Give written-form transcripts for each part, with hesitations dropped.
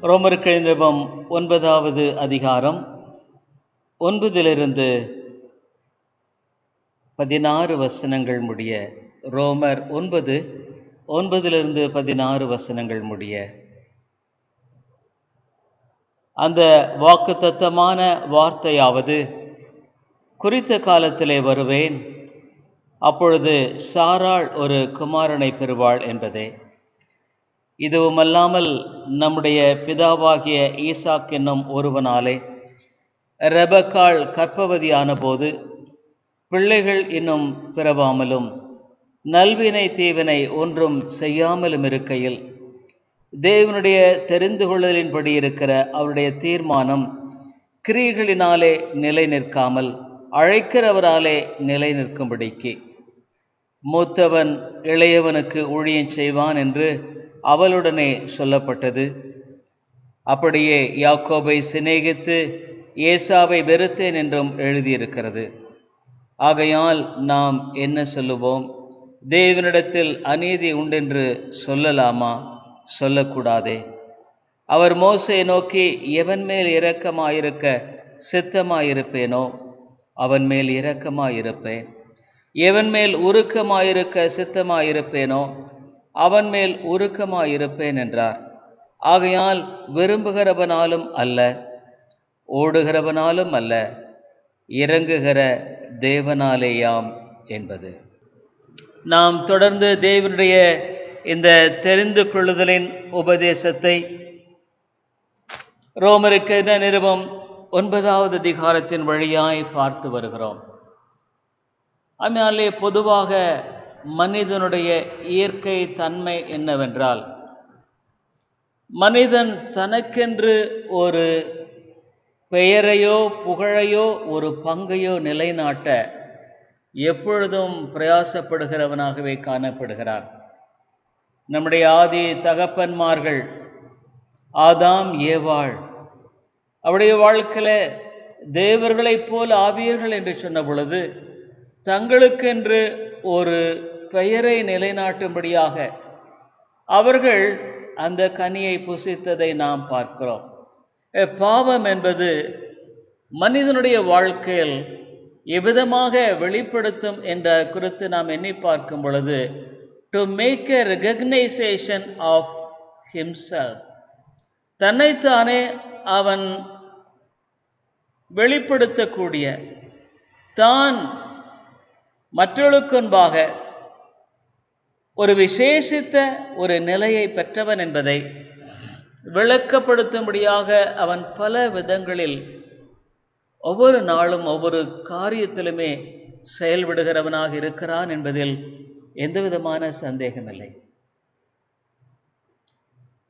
ரோமருக்கு நிருபம் 9வது அதிகாரம் 9 16 வசனங்கள் முடிய. ரோமர் 9 16 வசனங்கள் முடிய. அந்த வாக்குத்தத்தமான வார்த்தையாவது, குறித்த காலத்திலே வருவேன், அப்பொழுது சாராள் ஒரு குமாரனை பெறுவாள் என்பதே. இதுவுமல்லாமல் நம்முடைய பிதாவாகிய ஈசாக் என்னும் ஒருவனாலே ரெபக்காள் கர்ப்பவதியான போது பிள்ளைகள் இன்னும் பிறவாமலும் நல்வினை தீவினை ஒன்றும் செய்யாமலும் இருக்கையில், தேவனுடைய தெரிந்து கொள்ளுதலின்படி இருக்கிற அவருடைய தீர்மானம் கிரியைகளினாலே நிலை நிற்காமல் அழைக்கிறவராலே நிலை நிற்கும்படிக்கு மூத்தவன் இளையவனுக்கு ஊழியம் செய்வான் என்று அவளுடனே சொல்லப்பட்டது. அப்படியே யாக்கோபை சிநேகித்து ஏசாவை வெறுத்தேன் என்றும் எழுதியிருக்கிறது. ஆகையால் நாம் என்ன சொல்லுவோம்? தேவனிடத்தில் அநீதி உண்டென்று சொல்லலாமா? சொல்லக்கூடாதே. அவர் மோசேயை நோக்கி, எவன் மேல் இரக்கமாயிருக்க சித்தமாயிருப்பேனோ அவன் மேல் இரக்கமாயிருப்பேன், எவன் மேல் உருக்கமாயிருக்க சித்தமாயிருப்பேனோ அவன் மேல் உருக்கமாயிருப்பேன் என்றார். ஆகையால் விரும்புகிறவனாலும் அல்ல, ஓடுகிறவனாலும் அல்ல, இறங்குகிற தேவனாலேயாம் என்பது. நாம் தொடர்ந்து தேவனுடைய இந்த தெரிந்து கொள்ளுதலின் உபதேசத்தை ரோமருக்கு நிருபம் 9வது அதிகாரத்தின் வழியாய் பார்த்து வருகிறோம். அதனாலே பொதுவாக மனிதனுடைய இயற்கை தன்மை என்னவென்றால், மனிதன் தனக்கென்று ஒரு பெயரையோ புகழையோ ஒரு பங்கையோ நிலைநாட்ட எப்பொழுதும் பிரயாசப்படுகிறவனாகவே காணப்படுகிறான். நம்முடைய ஆதி தகப்பன்மார்கள் ஆதாம் ஏவாள் அவருடைய வாழ்க்கையில் தேவர்களைப் போல் ஆவியர்கள் என்று சொன்ன பொழுது தங்களுக்கென்று ஒரு பெயரை நிலைநாட்டும்படியாக அவர்கள் அந்த கனியை புசித்ததை நாம் பார்க்கிறோம். பாவம் என்பது மனிதனுடைய வாழ்க்கையில் எவ்விதமாக வெளிப்படுத்தும் என்ற குறித்து நாம் எண்ணி பார்க்கும் பொழுது, to make a recognition of himself, தன்னைத்தானே அவன் வெளிப்படுத்தக்கூடிய, தான் மற்றவர்களுக்கு முன்பாக ஒரு விசேஷித்த ஒரு நிலையை பெற்றவன் என்பதை விளக்கப்படுத்தும்படியாக அவன் பல விதங்களில் ஒவ்வொரு நாளும் ஒவ்வொரு காரியத்திலுமே செயல்படுகிறவனாக இருக்கிறான் என்பதில் எந்த விதமான சந்தேகமில்லை.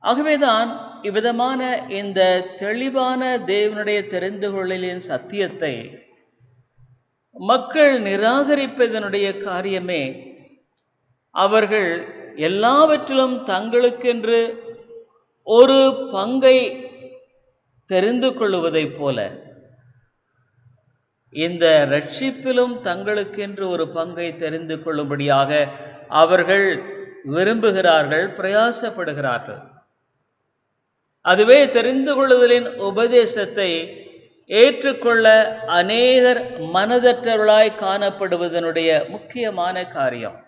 ஆகவேதான் இவ்விதமான இந்த தெளிவான தேவனுடைய தெரிந்து கொள்ளலின் சத்தியத்தை மக்கள் நிராகரிப்பதனுடைய காரியமே, அவர்கள் எல்லாவற்றிலும் தங்களுக்கென்று ஒரு பங்கை தெரிந்து கொள்ளுவதைப் போல இந்த ரட்சிப்பிலும் தங்களுக்கென்று ஒரு பங்கை தெரிந்து கொள்ளும்படியாக அவர்கள் விரும்புகிறார்கள், பிரயாசப்படுகிறார்கள். அதுவே தெரிந்து கொள்ளுதலின் உபதேசத்தை ஏற்றுக்கொள்ள அநேகர் மனதற்றவர்களாய் காணப்படுவதனுடைய முக்கியமான காரியம்.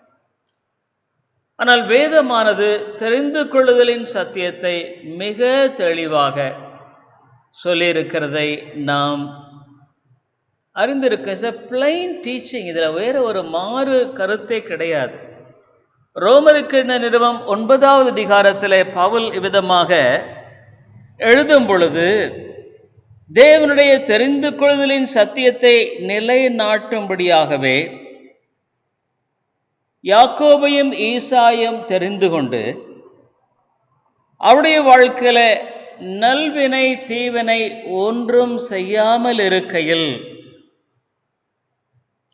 ஆனால் வேதமானது தெரிந்து கொள்ளுதலின் சத்தியத்தை மிக தெளிவாக சொல்லியிருக்கிறதை நாம் அறிந்திருக்க. It's a plain teaching. இதில் வேற ஒரு மாறு கருத்தே கிடையாது. ரோமருக்கு நிருபம் 9வது அதிகாரத்தில் பவுல் இவ்விதமாக எழுதும் பொழுது, தேவனுடைய தெரிந்து கொள்ளுதலின் சத்தியத்தை நிலைநாட்டும்படியாகவே யாக்கோபையும் ஈசாயும் தெரிந்து கொண்டு அவருடைய வாழ்க்கையில நல்வினை தீவினை ஒன்றும் செய்யாமல் இருக்கையில்,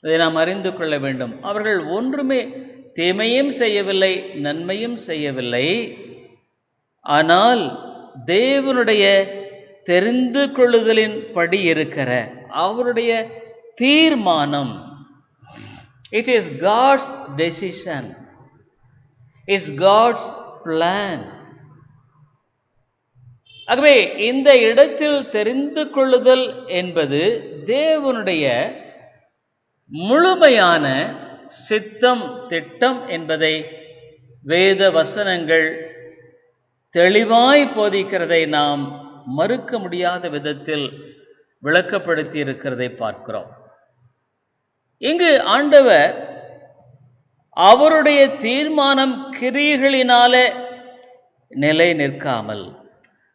இதை நாம் அறிந்து கொள்ள வேண்டும். அவர்கள் ஒன்றுமே தீமையும் செய்யவில்லை, நன்மையும் செய்யவில்லை. ஆனால் தேவனுடைய தெரிந்து கொள்ளுதலின் படி இருக்கிற அவருடைய தீர்மானம், it is God's decision, it's God's plan. ஆகவே இந்த இடத்தில் தெரிந்து கொள்ளுதல் என்பது தேவனுடைய முழுமையான சித்தம், திட்டம் என்பதை வேத வசனங்கள் தெளிவாய் போதிக்கிறதை நாம் மறுக்க முடியாத விதத்தில் விளக்கப்படுத்தி இருக்கிறதை பார்க்கிறோம். இங்கு ஆண்டவர் அவருடைய தீர்மானம் கிரியைகளினாலே நிலை நிற்காமல்,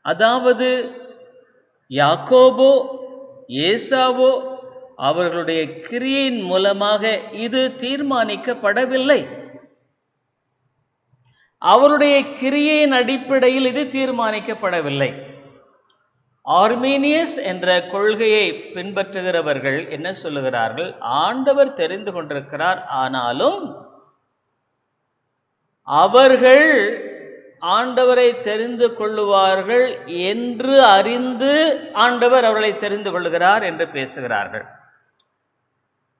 அதாவது யாக்கோபோ ஏசாவோ அவர்களுடைய கிரியையின் மூலமாக இது தீர்மானிக்கப்படவில்லை. அவருடைய கிரியையின் அடிப்படையில் இது தீர்மானிக்கப்படவில்லை. ஆர்மீனியஸ் என்ற கொள்கையை பின்பற்றுகிறவர்கள் என்ன சொல்லுகிறார்கள்? ஆண்டவர் தெரிந்து கொண்டிருக்கிறார், ஆனாலும் அவர்கள் ஆண்டவரை தெரிந்து கொள்ளுவார்கள் என்று அறிந்து ஆண்டவர் அவர்களை தெரிந்து கொள்ளுகிறார் என்று பேசுகிறார்கள்.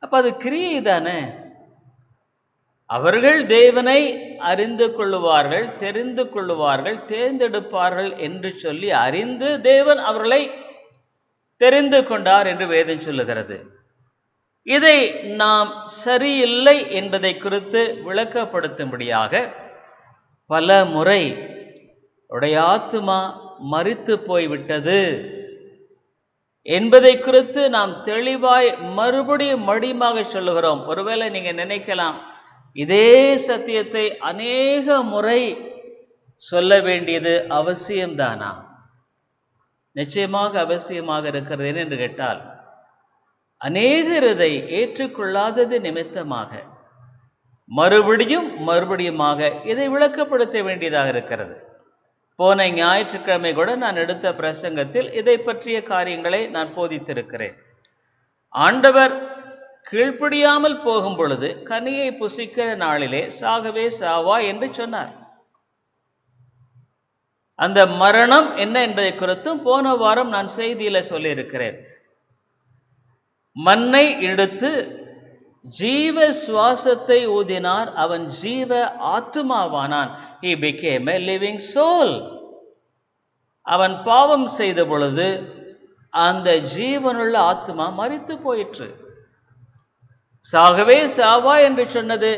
அப்ப அது கிரியை தானே. அவர்கள் தேவனை அறிந்து கொள்ளுவார்கள், தெரிந்து கொள்ளுவார்கள், தேர்ந்தெடுப்பார்கள் என்று சொல்லி அறிந்து தேவன் அவர்களை தெரிந்து கொண்டார் என்று வேதம் சொல்லுகிறது. இதை நாம் சரியில்லை என்பதை குறித்து விளக்கப்படுத்தும்படியாக பல முறை உடைய ஆத்துமா மரித்து போய்விட்டது என்பதை குறித்து நாம் தெளிவாய் மறுபடியும் மடிமாக சொல்லுகிறோம். ஒருவேளை நீங்க நினைக்கலாம், இதே சத்தியத்தை அநேக முறை சொல்ல வேண்டியது அவசியம்தானா? நிச்சயமாக அவசியமாக இருக்கிறது. என்று கேட்டால், அநேகர் இதை ஏற்றுக்கொள்ளாதது நிமித்தமாக மறுபடியுமாக இதை விளக்கப்படுத்த வேண்டியதாக இருக்கிறது. போன ஞாயிற்றுக்கிழமை கூட நான் எடுத்த பிரசங்கத்தில் இதை பற்றிய காரியங்களை நான் போதித்திருக்கிறேன். ஆண்டவர் கீழ்ப்படியாமல் போகும் பொழுது கனியை புசிக்கிற நாளிலே சாகவே சாவா என்று சொன்னார். அந்த மரணம் என்ன என்பதை குறித்தும் போன வாரம் நான் செய்தியில சொல்லியிருக்கிறேன். மண்ணை எடுத்து ஜீவ சுவாசத்தை ஊதினார், அவன் ஜீவ ஆத்துமாவானான். He became a living soul. அவன் பாவம் செய்த பொழுது அந்த ஜீவனுள்ள ஆத்துமா மரித்து போயிற்று. சாகவே சாவா என்று சொன்னது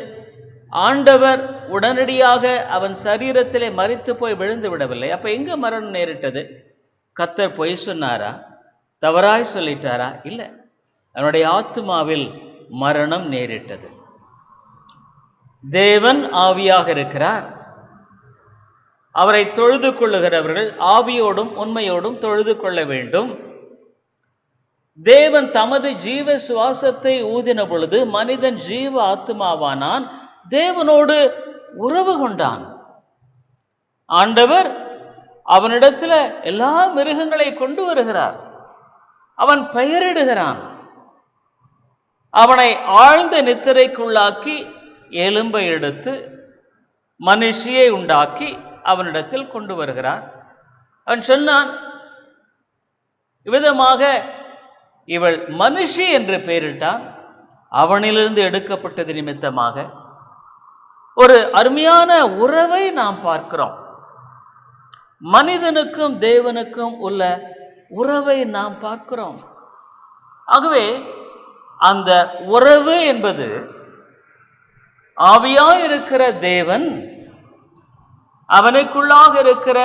ஆண்டவர் உடனடியாக அவன் சரீரத்திலே மரித்து போய் விழுந்து விடவில்லை. அப்ப எங்க மரணம் நேரிட்டது? கர்த்தர் பொய் சொன்னாரா? தவறாய் சொல்லிட்டாரா? இல்லை, அவனுடைய ஆத்துமாவில் மரணம் நேரிட்டது. தேவன் ஆவியாக இருக்கிறார். அவரை தொழுது கொள்ளுகிறவர்கள் ஆவியோடும் உண்மையோடும் தொழுது கொள்ள வேண்டும். தேவன் தமது ஜீவ சுவாசத்தை ஊதின பொழுது மனிதன் ஜீவ ஆத்துமாவானான், தேவனோடு உறவு கொண்டான். ஆண்டவர் அவனிடத்துல எல்லா மிருகங்களை கொண்டு வருகிறார். அவன் பெயரிடுகிறான். அவனை ஆழ்ந்த நித்திரைக்குள்ளாக்கி எலும்பை எடுத்து மனுஷியை உண்டாக்கி அவனிடத்தில் கொண்டு வருகிறான். அவன் சொன்னான், இவ்விதமாக இவள் மனுஷி என்று பெயரிட்டான். அவனிலிருந்து எடுக்கப்பட்டது நிமித்தமாக ஒரு அருமையான உறவை நாம் பார்க்கிறோம். மனிதனுக்கும் தேவனுக்கும் உள்ள உறவை நாம் பார்க்கிறோம். ஆகவே அந்த உறவு என்பது ஆவியாய் இருக்கிற தேவன், அவனுக்குள்ளாக இருக்கிற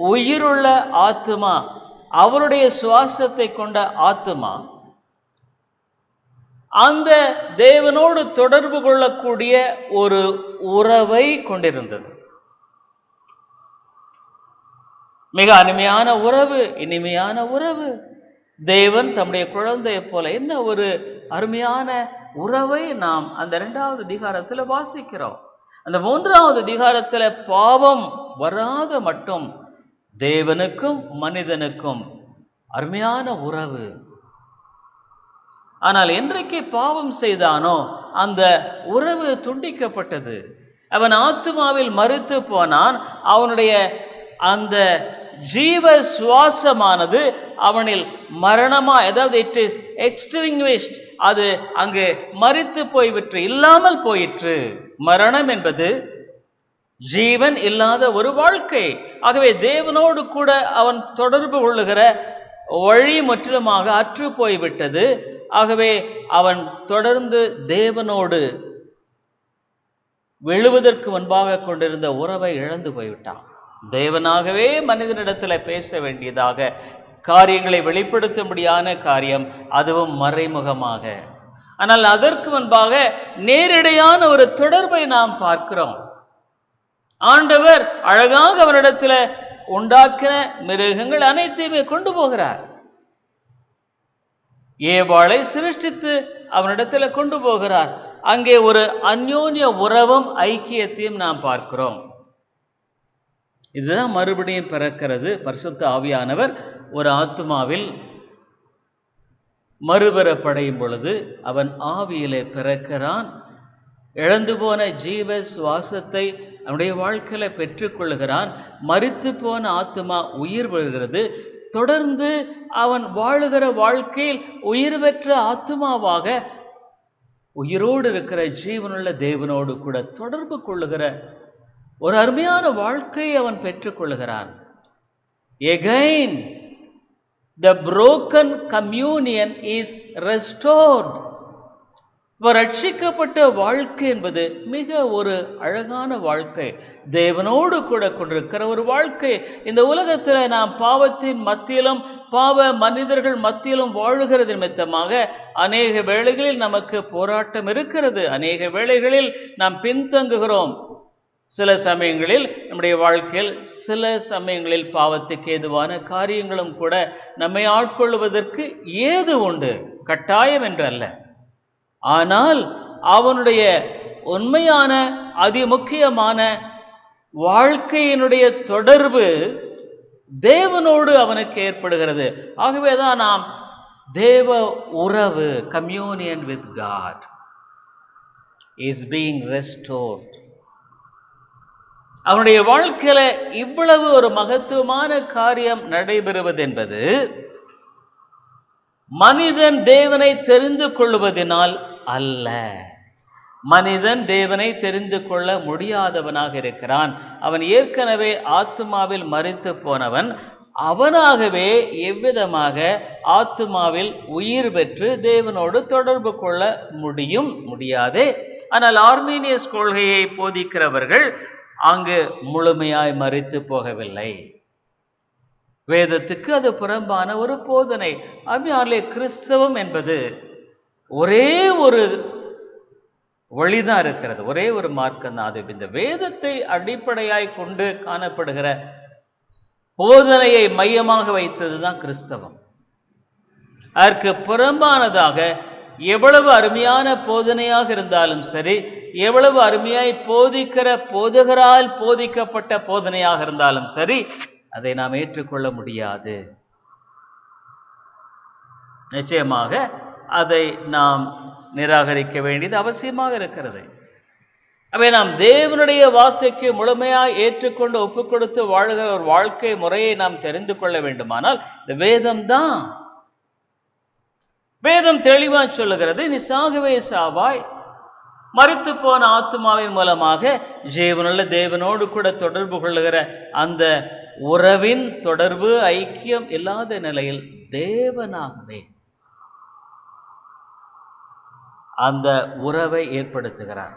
உயிருள்ள ஆத்துமா, அவருடைய சுவாசத்தை கொண்ட ஆத்துமா, அந்த தேவனோடு தொடர்பு கொள்ளக்கூடிய ஒரு உறவை கொண்டிருந்தது. மிக அருமையான உறவு, இனிமையான உறவு. தேவன் தம்முடைய குழந்தையை போல, என்ன ஒரு அருமையான உறவை நாம் அந்த 2வது அதிகாரத்தில் வாசிக்கிறோம். அந்த 3வது அதிகாரத்தில் பாவம் வராத மட்டும் தேவனுக்கும் மனிதனுக்கும் அருமையான உறவு. ஆனால் என்றைக்கு பாவம் செய்தானோ அந்த உறவு துண்டிக்கப்பட்டது. அவன் ஆத்துமாவில் மரித்து போனான். அவனுடைய அந்த ஜீவ சுவாசமானது அவனில் மரணமா, அதாவது இட் இஸ் எக்ஸ்டிங்விஷ்ட், அது அங்கு மரித்து போய்விட்டு, இல்லாமல் போயிற்று. மரணம் என்பது ஜீவன் இல்லாத ஒரு வாழ்க்கை. ஆகவே தேவனோடு கூட அவன் தொடர்பு கொள்ளுகிற வழி முற்றிலுமாக அற்று போய்விட்டது. ஆகவே அவன் தொடர்ந்து தேவனோடு விழுவதற்கு முன்பாக கொண்டிருந்த உறவை இழந்து போய்விட்டான். தேவனாகவே மனிதனிடத்தில் பேச வேண்டியதாக காரியங்களை வெளிப்படுத்தும்படியான காரியம், அதுவும் மறைமுகமாக. ஆனால் அதற்கு முன்பாக நேரடியான ஒரு தொடர்பை நாம் பார்க்கிறோம். ஆண்டவர் அழகாக அவனிடத்தில் உண்டாக்கின மிருகங்கள் அனைத்தையுமே கொண்டு போகிறார். ஏவாளை சிருஷ்டித்து அவனிடத்தில் கொண்டு போகிறார். அங்கே ஒரு அந்யோன்ய உறவும் ஐக்கியத்தையும் நாம் பார்க்கிறோம். இதுதான் மறுபடியும் பிறக்கிறது. பரிசுத்த ஆவியானவர் ஒரு ஆத்துமாவில் மறுபெறப்படையும் பொழுது அவன் ஆவியிலே பிறக்கிறான். இழந்து போன ஜீவ சுவாசத்தை அவனுடைய வாழ்க்கையில பெற்றுக்கொள்கிறான். மரித்து போன ஆத்துமா உயிர் பெறுகிறது. தொடர்ந்து அவன் வாழுகிற வாழ்க்கையில் உயிர் பெற்ற ஆத்துமாவாக உயிரோடு இருக்கிற ஜீவனுள்ள தேவனோடு கூட தொடர்பு கொள்ளுகிற ஒரு அருமையான வாழ்க்கையை அவன் பெற்றுக்கொள்கிறான். Again, the broken communion is restored. ரட்சிக்கப்பட்ட வாழ்க்கை என்பது மிக ஒரு அழகான வாழ்க்கை, தேவனோடு கூட கொண்டிருக்கிற ஒரு வாழ்க்கை. இந்த உலகத்தில் நாம் பாவத்தின் மத்தியிலும் பாவ மனிதர்கள் மத்தியிலும் வாழுகிறது நிமித்தமாக அநேக வேளைகளில் நமக்கு போராட்டம் இருக்கிறது. அநேக வேளைகளில் நாம் பின்தங்குகிறோம். சில சமயங்களில் நம்முடைய வாழ்க்கையில் சில சமயங்களில் பாவத்துக்கு ஏதுவான காரியங்களும் கூட நம்மை ஆட்கொள்வதற்கு ஏது உண்டு, கட்டாயம் என்று அல்ல. ஆனால் அவனுடைய உண்மையான அதிமுக்கியமான வாழ்க்கையினுடைய தொடர்பு தேவனோடு அவனுக்கு ஏற்படுகிறது. ஆகவேதான் நாம் தேவ உறவு, communion with God is being restored. அவனுடைய வாழ்க்கையில இவ்வளவு ஒரு மகத்துவமான காரியம் நடைபெறுவது என்பது மனிதன் தேவனை தெரிந்து கொள்வதனால் அல்ல. மனிதன் தேவனை தெரிந்து கொள்ள முடியாதவனாக இருக்கிறான். அவன் ஏற்கனவே ஆத்துமாவில் மரித்து போனவன். அவனாகவே எவ்விதமாக ஆத்துமாவில் உயிர் பெற்று தேவனோடு தொடர்பு கொள்ள முடியாதே. ஆனால் ஆர்மீனியஸ் கொள்கையை போதிக்கிறவர்கள் அங்கு முழுமையாய் மரித்து போகவில்லை. வேதத்துக்கு அது புறம்பான ஒரு போதனை. அவ்வாறே கிறிஸ்தவம் என்பது ஒரே ஒரு வழிதான் இருக்கிறது, ஒரே ஒரு மார்க்கம் தான். அது இந்த வேதத்தை அடிப்படையாய் கொண்டு காணப்படுகிற போதனையை மையமாக வைத்ததுதான் கிறிஸ்தவம். அதற்கு புறம்பானதாக எவ்வளவு அருமையான போதனையாக இருந்தாலும் சரி, எவ்வளவு அருமையாய் போதிக்கிற போதகரால் போதிக்கப்பட்ட போதனையாக இருந்தாலும் சரி, அதை நாம் ஏற்றுக்கொள்ள முடியாது. நிச்சயமாக அதை நாம் நிராகரிக்க வேண்டியது அவசியமாக இருக்கிறது. அவை நாம் தேவனுடைய வார்த்தைக்கு முழுமையாய் ஏற்றுக்கொண்டு ஒப்புக் கொடுத்து வாழுகிற ஒரு வாழ்க்கை முறையை நாம் தெரிந்து கொள்ள வேண்டுமானால் இந்த வேதம் தான். வேதம் தெளிவா சொல்லுகிறது, நீ சாகவே சாவாய். மரித்து போன ஆத்துமாவின் மூலமாக ஜீவனுள்ள தேவனோடு கூட தொடர்பு கொள்ளுகிற அந்த உறவின் தொடர்பு ஐக்கியம் இல்லாத நிலையில் தேவனாகவே அந்த உறவை ஏற்படுத்துகிறார்.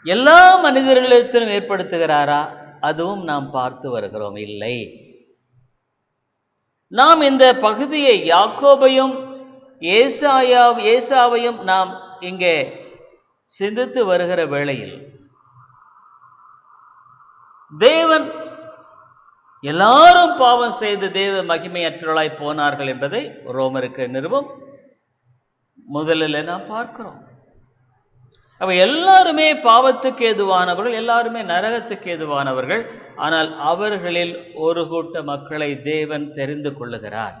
எல்லா மனிதர்களிடத்திலும் ஏற்படுத்துகிறாரா? அதுவும் நாம் பார்த்து வருகிறோம். இல்லை. நாம் இந்த பகுதியை யாக்கோபையும் ஏசாவையும் நாம் இங்கே சிந்தித்து வருகிற வேளையில் தேவன் எல்லாரும் பாவம் செய்து தேவ மகிமையற்றவர்களாய் போனார்கள் என்பதை ரோமருக்கு நிருபம் முதலில் நாம் பார்க்கிறோம். அவ எல்லாருமே பாவத்துக்கு ஏதுவானவர்கள், எல்லாருமே நரகத்துக்கு ஏதுவானவர்கள். ஆனால் அவர்களில் ஒரு கூட்ட மக்களை தேவன் தெரிந்து கொள்ளுகிறார்.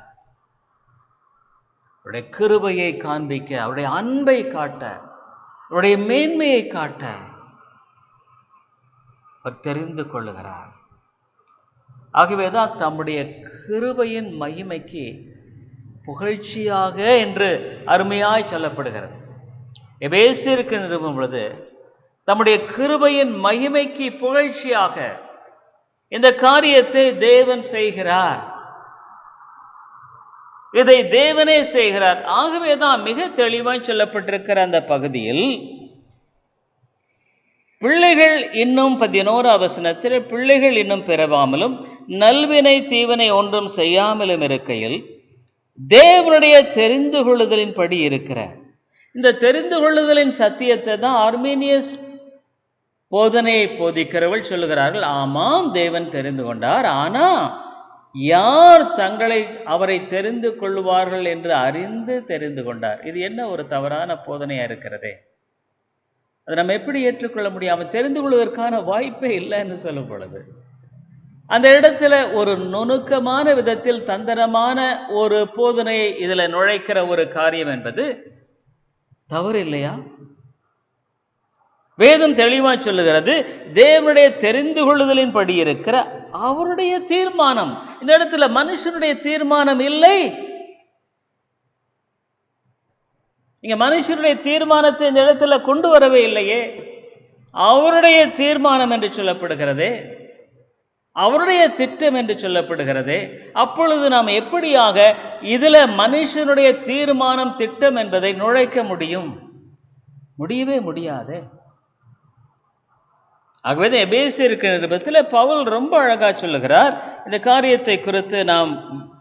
அவருடைய கிருபையை காண்பிக்க, அவருடைய அன்பை காட்ட, அவருடைய மேன்மையை காட்ட அவர் தெரிந்து கொள்ளுகிறார். ஆகவேதான் தம்முடைய கிருபையின் மகிமைக்கு புகழ்ச்சியாக என்று அருமையாய் சொல்லப்படுகிறது. எபேசியருக்கு நிறுவும் பொழுது தம்முடைய கிருபையின் மகிமைக்கு புகழ்ச்சியாக இந்த காரியத்தை தேவன் செய்கிறார். இதை தேவனே செய்கிறார். ஆகவேதான் மிக தெளிவாய் சொல்லப்பட்டிருக்கிற அந்த பகுதியில் பிள்ளைகள் இன்னும் 11 வசனத்தில் பிள்ளைகள் இன்னும் பிறவாமலும் நல்வினை தீவனை ஒன்றும் செய்யாமலும் இருக்கையில் தேவனுடைய தெரிந்து கொள்ளுதலின் படி இருக்கிற இந்த தெரிந்து கொள்ளுதலின் சத்தியத்தை தான் ஆர்மீனியஸ் போதனையை போதிக்கிறவர்கள் சொல்லுகிறார்கள். ஆமாம், தேவன் தெரிந்து கொண்டார். ஆனா யார் அவரை தெரிந்து கொள்வார்கள் என்று அறிந்து தெரிந்து கொண்டார். இது என்ன ஒரு தவறான போதனையா இருக்கிறதே. அதை நம்ம எப்படி ஏற்றுக்கொள்ள முடியும்? அவன் தெரிந்து கொள்வதற்கான வாய்ப்பே இல்லை என்று சொல்லும் பொழுது அந்த இடத்துல ஒரு நுணுக்கமான விதத்தில் தந்திரமான ஒரு போதனையை இதுல நுழைக்கிற ஒரு காரியம் என்பது தவறு இல்லையா? வேதம் தெளிவா சொல்லுகிறது, தேவனுடைய தெரிந்து கொள்ளுதலின் படி இருக்கிற அவருடைய தீர்மானம். இந்த இடத்துல மனுஷனுடைய தீர்மானம் இல்லை. இங்க மனுஷனுடைய தீர்மானத்தை இந்த இடத்துல கொண்டு வரவே இல்லையே. அவருடைய தீர்மானம் என்று சொல்லப்படுகிறதே, அவருடைய திட்டம் என்று சொல்லப்படுகிறதே. அப்பொழுது நாம் எப்படியாக இதுல மனுஷனுடைய தீர்மானம் திட்டம் என்பதை நுழைக்க முடியும்? முடியவே முடியாது. ஆகவே எபேசியருக்கு நிருபத்தில் பவுல் ரொம்ப அழகா சொல்லுகிறார். இந்த காரியத்தை குறித்து நாம்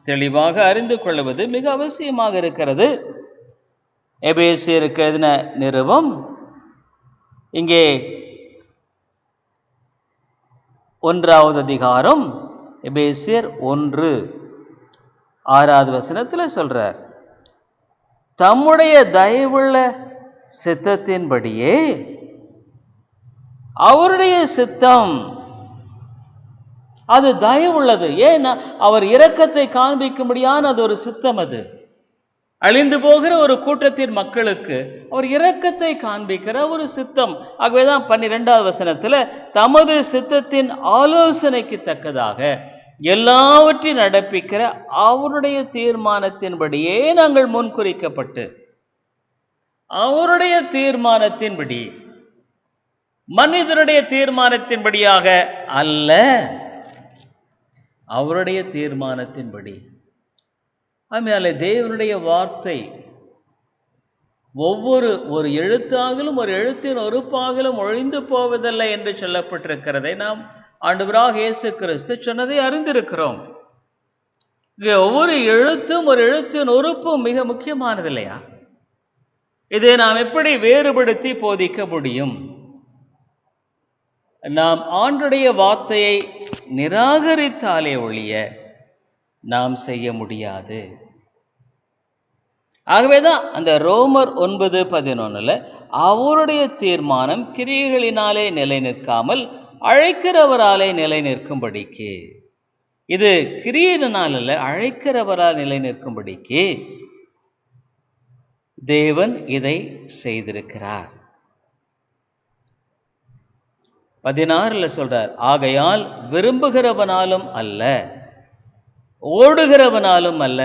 தெளிவாக அறிந்து கொள்வது மிக அவசியமாக இருக்கிறது. எபேசியருக்கு எழுதின நிருபம் இங்கே 1வது அதிகாரம் எபேசியர் 1:6 வசனத்தில் சொல்றார், தம்முடைய தயவுள்ள சித்தத்தின்படியே அவருடைய சித்தம் அது தயவுள்ளது. ஏன்னா அவர் இரக்கத்தை காண்பிக்கும்படியான அது ஒரு சித்தம். அது அழிந்து போகிற ஒரு கூட்டத்தின் மக்களுக்கு அவர் இரக்கத்தை காண்பிக்கிற ஒரு சித்தம். ஆகவேதான் 12வது வசனத்துல தமது சித்தத்தின் ஆலோசனைக்கு தக்கதாக எல்லாவற்றையும் நடப்பிக்கிற அவருடைய தீர்மானத்தின்படியே நாங்கள் முன்குறிக்கப்பட்டு, அவருடைய தீர்மானத்தின்படி, மனிதனுடைய தீர்மானத்தின்படியாக அல்ல, அவருடைய தீர்மானத்தின்படி. அதனால தேவனுடைய வார்த்தை ஒரு எழுத்தாகலும் ஒரு எழுத்தின் ஒருப்பாகலும் ஒழிந்து போவதில்லை என்று சொல்லப்பட்டிருக்கிறதை நாம் ஆண்டவராக இயேசு கிறிஸ்து சொன்னதை அறிந்திருக்கிறோம். ஒவ்வொரு எழுத்தும் ஒரு எழுத்தின் உறுப்பும் மிக முக்கியமானது இல்லையா? இதை நாம் எப்படி வேறுபடுத்தி போதிக்க முடியும்? நாம் ஆண்டுடைய வார்த்தையை நிராகரித்தாலே ஒழிய நாம் செய்ய முடியாது. ஆகவேதான் அந்த ரோமர் 9:11 அவருடைய தீர்மானம் கிரியைகளினாலே நிலை நிற்காமல் அழைக்கிறவராலே நிலை நிற்கும்படிக்கு, இது கிரியையினால் அல்ல, அழைக்கிறவரால் நிலை நிற்கும்படிக்கு தேவன் இதை செய்திருக்கிறார். 16 சொல்றார், ஆகையால் விரும்புகிறவனாலும் அல்ல, ஓடுகிறவனாலும் அல்ல,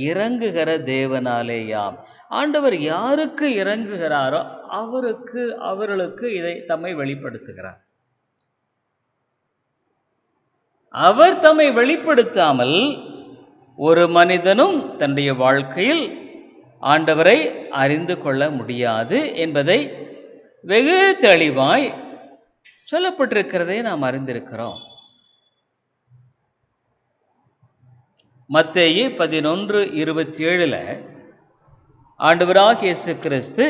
இறங்குகிற தேவனாலேயாம். ஆண்டவர் யாருக்கு இறங்குகிறாரோ அவர்களுக்கு இதை தம்மை வெளிப்படுத்துகிறார். அவர் தம்மை வெளிப்படுத்தாமல் ஒரு மனிதனும் தன்னுடைய வாழ்க்கையில் ஆண்டவரை அறிந்து கொள்ள முடியாது என்பதை வெகு தெளிவாய் சொல்லப்பட்டிருக்கிறதை நாம் அறிந்திருக்கிறோம். மத்தேயு 11:27 ஆண்டவராகிய இயேசு கிறிஸ்து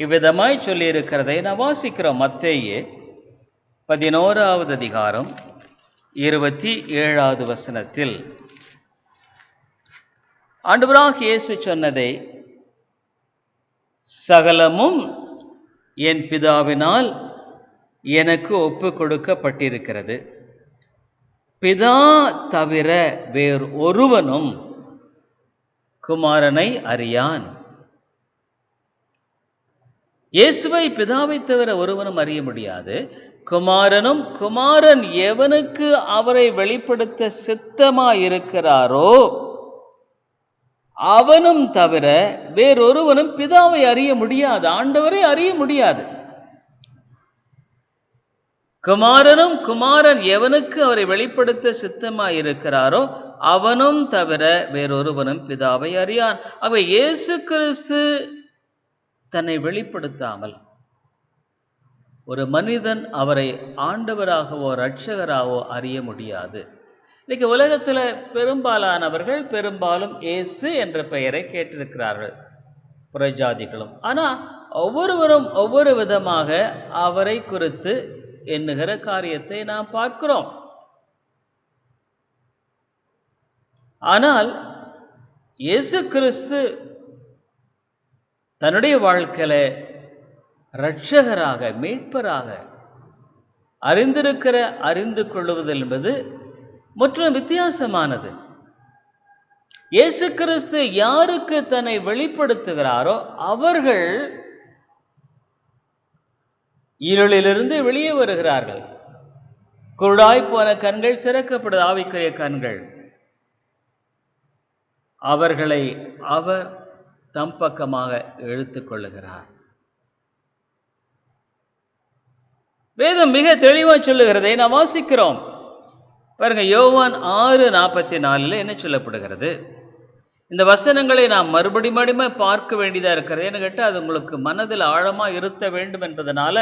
இவ்விதமாய் சொல்லி இருக்கிறதை நாம் வாசிக்கிறோம். மத்தேயு 11வது அதிகாரம் 27வது வசனத்தில் ஆண்டவராகிய இயேசு சொன்னதை, சகலமும் என் பிதாவினால் எனக்கு ஒப்பு கொடுக்கப்பட்டிருக்கிறது, பிதா தவிர வேறு ஒருவனும் குமாரனை அறியான். இயேசுவை பிதாவை தவிர ஒருவனும் அறிய முடியாது. குமாரனும் குமாரன் எவனுக்கு அவரை வெளிப்படுத்த சித்தமாயிருக்கிறாரோ அவனும் தவிர வேறொருவனும் பிதாவை அறிய முடியாது, ஆண்டவரை அறிய முடியாது. குமாரனும் குமாரன் எவனுக்கு அவரை வெளிப்படுத்த சித்தமாயிருக்கிறாரோ அவனும் தவிர வேறொருவனும் பிதாவை அறியான். அவை இயேசு கிறிஸ்து தன்னை வெளிப்படுத்தாமல் ஒரு மனிதன் அவரை ஆண்டவராகவோ இரட்சகராகவோ அறிய முடியாது. இன்னைக்கு உலகத்தில் பெரும்பாலானவர்கள் பெரும்பாலும் இயேசு என்ற பெயரை கேட்டிருக்கிறார்கள், புறஜாதிகளும். ஆனால் ஒவ்வொருவரும் ஒவ்வொரு விதமாக அவரை குறித்து எண்ணுகிற காரியத்தை நாம் பார்க்கிறோம். ஆனால் இயேசு கிறிஸ்து தன்னுடைய வாழ்க்கையில இரட்சகராக மீட்பராக அறிந்து கொள்வது என்பது முற்றிலும் வித்தியாசமானது. இயேசு கிறிஸ்து யாருக்கு தன்னை வெளிப்படுத்துகிறாரோ அவர்கள் இருளிலிருந்து வெளியே வருகிறார்கள். குருடாய் போன கண்கள் திறக்கப்படுது, ஆவிக்குரிய கண்கள். அவர்களை அவர் தம் பக்கமாக இழுத்துக் கொள்ளுகிறார். வேதம் மிக தெளிவாக சொல்லுகிறதை நாம் வாசிக்கிறோம். பாருங்க, யோவான் 6:44 என்ன சொல்லப்படுகிறது? இந்த வசனங்களை நாம் மறுபடியும் பார்க்க வேண்டியதாக இருக்கிறது. ஏன்னு கேட்டால் அது உங்களுக்கு மனதில் ஆழமாக இருத்த வேண்டும் என்பதனால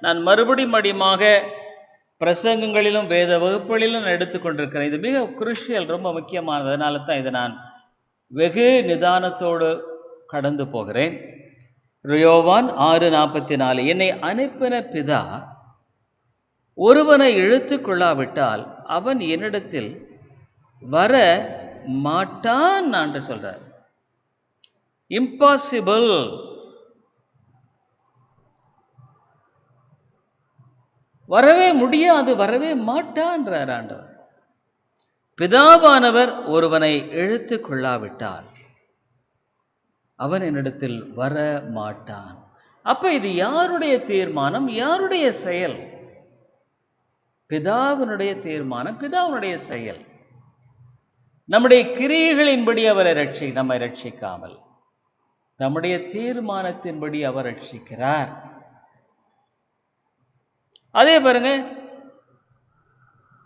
நான் மறுபடியும் பிரசங்கங்களிலும் வேத வகுப்புகளிலும் நான் எடுத்துக்கொண்டிருக்கிறேன். இது மிக குருஷியல், ரொம்ப முக்கியமானது. அதனால தான் இதை நான் வெகு நிதானத்தோடு கடந்து போகிறேன். யோவான் 6:44 என்னை அனுப்பின பிதா ஒருவனை இழுத்து கொள்ளாவிட்டால் அவன் என்னிடத்தில் வர மாட்டான் என்று சொல்றார். இம்பாசிபிள். வரவே முடியாது, வரவே மாட்டான்றார் ஆண்டவர். பிதாவானவர் ஒருவனை இழுத்து கொள்ளாவிட்டால் அவன் என்னிடத்தில் வர மாட்டான். அப்ப இது யாருடைய தீர்மானம், யாருடைய செயல்? பிதாவினுடைய தீர்மானம், பிதாவினுடைய செயல். நம்முடைய கிரியைகளின்படி அவரை நம்மை ரட்சிக்காமல் நம்முடைய தீர்மானத்தின்படி அவர் ரட்சிக்கிறார். அதே பாருங்க,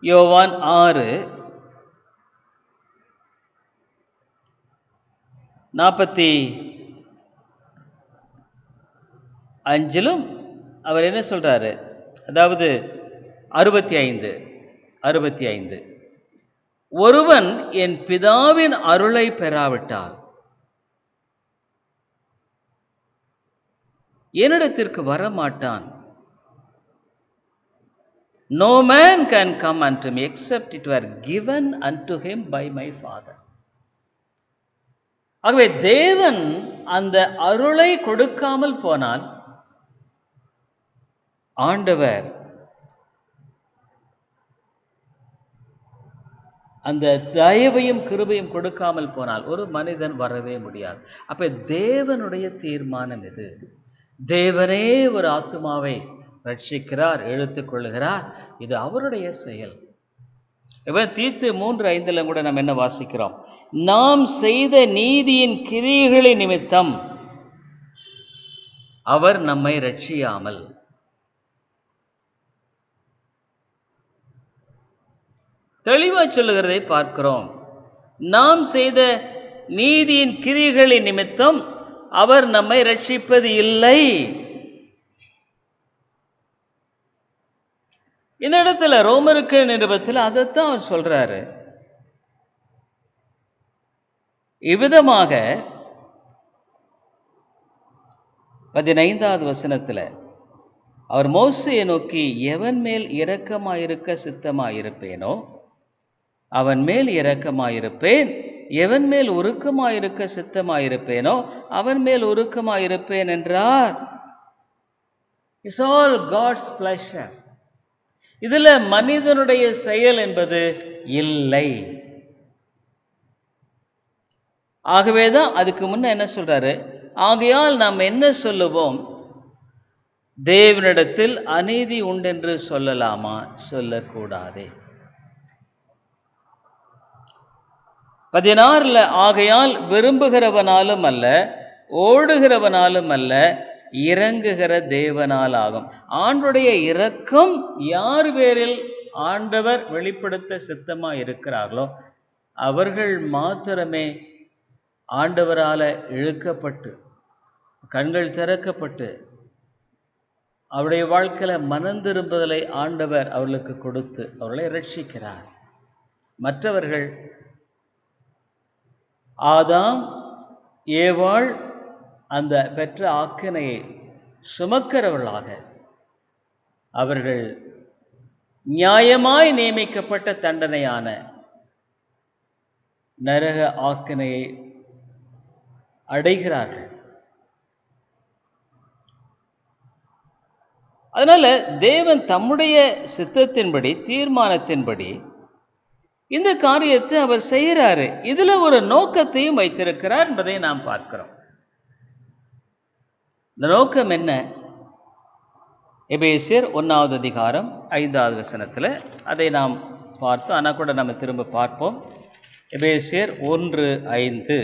யோவான் 6:45 அவர் என்ன சொல்றாரு? அதாவது 65 ஒருவன் என் பிதாவின் அருளை பெறாவிட்டால் என்னிடத்திற்கு வரமாட்டான். No man can come unto me except it were given unto him by my Father. ஆகவே தேவன் அந்த அருளை கொடுக்காமல் போனால், ஆண்டவர் அந்த தயவையும் கிருபையும் கொடுக்காமல் போனால் ஒரு மனிதன் வரவே முடியாது. அப்ப தேவனுடைய தீர்மானம் இது. தேவனே ஒரு ஆத்துமாவை ரட்சிக்கிறார், இழுத்துக் கொள்ளுகிறார். இது அவருடைய செயல். தீத்து 3:5 கூட நம்ம என்ன வாசிக்கிறோம்? நாம் செய்த நீதியின் கிரியைகளின் நிமித்தம் அவர் நம்மை ரட்சியாமல். தெளிவா சொல்லுகிறதை பார்க்கிறோம். நாம் செய்த நீதியின் கிரியைகளின் நிமித்தம் அவர் நம்மை ரட்சிப்பது இல்லை. இந்த இடத்துல ரோமருக்கு நிருபத்தில் அதைத்தான் அவர் சொல்றாரு. இவ்விதமாக 15வது வசனத்துல அவர் மோசேயை நோக்கி, எவன் மேல் இரக்கமாயிருக்க சித்தமாயிருப்பேனோ அவன் மேல் இரக்கமாயிருப்பேன், எவன் மேல் உருக்கமாயிருக்க சித்தமாயிருப்பேனோ அவன் மேல் உருக்கமாயிருப்பேன் என்றார். It's all God's pleasure. இதுல மனிதனுடைய செயல் என்பது இல்லை. ஆகவேதான் அதுக்கு முன்ன என்ன சொல்றாரு? ஆகையால் நாம் என்ன சொல்லுவோம்? தேவனிடத்தில் அநீதி உண்டென்று சொல்லலாமா? சொல்லக்கூடாதே. 16 ஆகையால் விரும்புகிறவனாலும் அல்ல, ஓடுகிறவனாலும் அல்ல, இறங்குகிற தேவனால் ஆகும். ஆண்டுடைய இரக்கம் யார் பேரில் ஆண்டவர் வெளிப்படுத்த சித்தமா இருக்கிறார்களோ அவர்கள் மாத்திரமே ஆண்டவரால இழுக்கப்பட்டு கண்கள் திறக்கப்பட்டு அவருடைய வாழ்க்கையில மனம் திரும்புதலை ஆண்டவர் அவர்களுக்கு கொடுத்து அவர்களை ரட்சிக்கிறார். மற்றவர்கள் ஆதாம் ஏவாள் அந்த பெற்ற ஆக்கினையை சுமக்கிறவர்களாக அவர்கள் நியாயமாய் நியமிக்கப்பட்ட தண்டனையான நரக ஆக்கினையை அடைகிறார்கள். அதனால தேவன் தம்முடைய சித்தத்தின்படி தீர்மானத்தின்படி இந்த காரியத்தை அவர் செய்கிறாரு. இதுல ஒரு நோக்கத்தையும் வைத்திருக்கிறார் என்பதை நாம் பார்க்கிறோம். இந்த நோக்கம் என்ன? எபேசியர் 1வது அதிகாரம் 5வது வசனத்துல அதை நாம் பார்த்தோம். ஆனால் கூட நம்ம திரும்ப பார்ப்போம். எபேசியர் 1:5.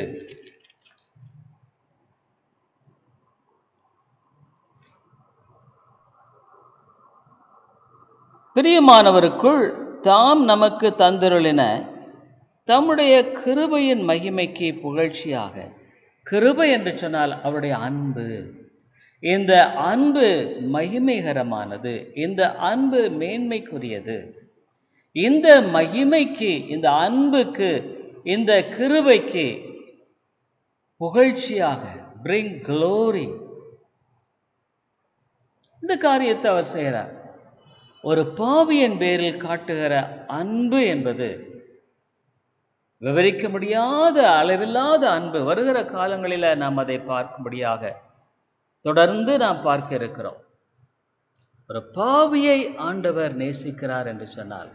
பிரியமானவருக்குள் தாம் நமக்கு தந்தருளின தம்முடைய கிருபையின் மகிமைக்கு புகழ்ச்சியாக. கிருபை என்று சொன்னால் அவருடைய அன்பு. இந்த அன்பு மகிமைகரமானது, இந்த அன்பு மேன்மைக்குரியது. இந்த மகிமைக்கு, இந்த அன்புக்கு, இந்த கிருபைக்கு புகழ்ச்சியாக, bring glory, இந்த காரியத்தை அவர் செய்கிறார். ஒரு பாவியின் பேரில் காட்டுகிற அன்பு என்பது விவரிக்க முடியாத அளவில்லாத அன்பு. வருகிற காலங்களில் நாம் அதை பார்க்கும்படியாக தொடர்ந்து நாம் பார்க்க இருக்கிறோம். ஒரு பாவியை ஆண்டவர் நேசிக்கிறார் என்று சொன்னால்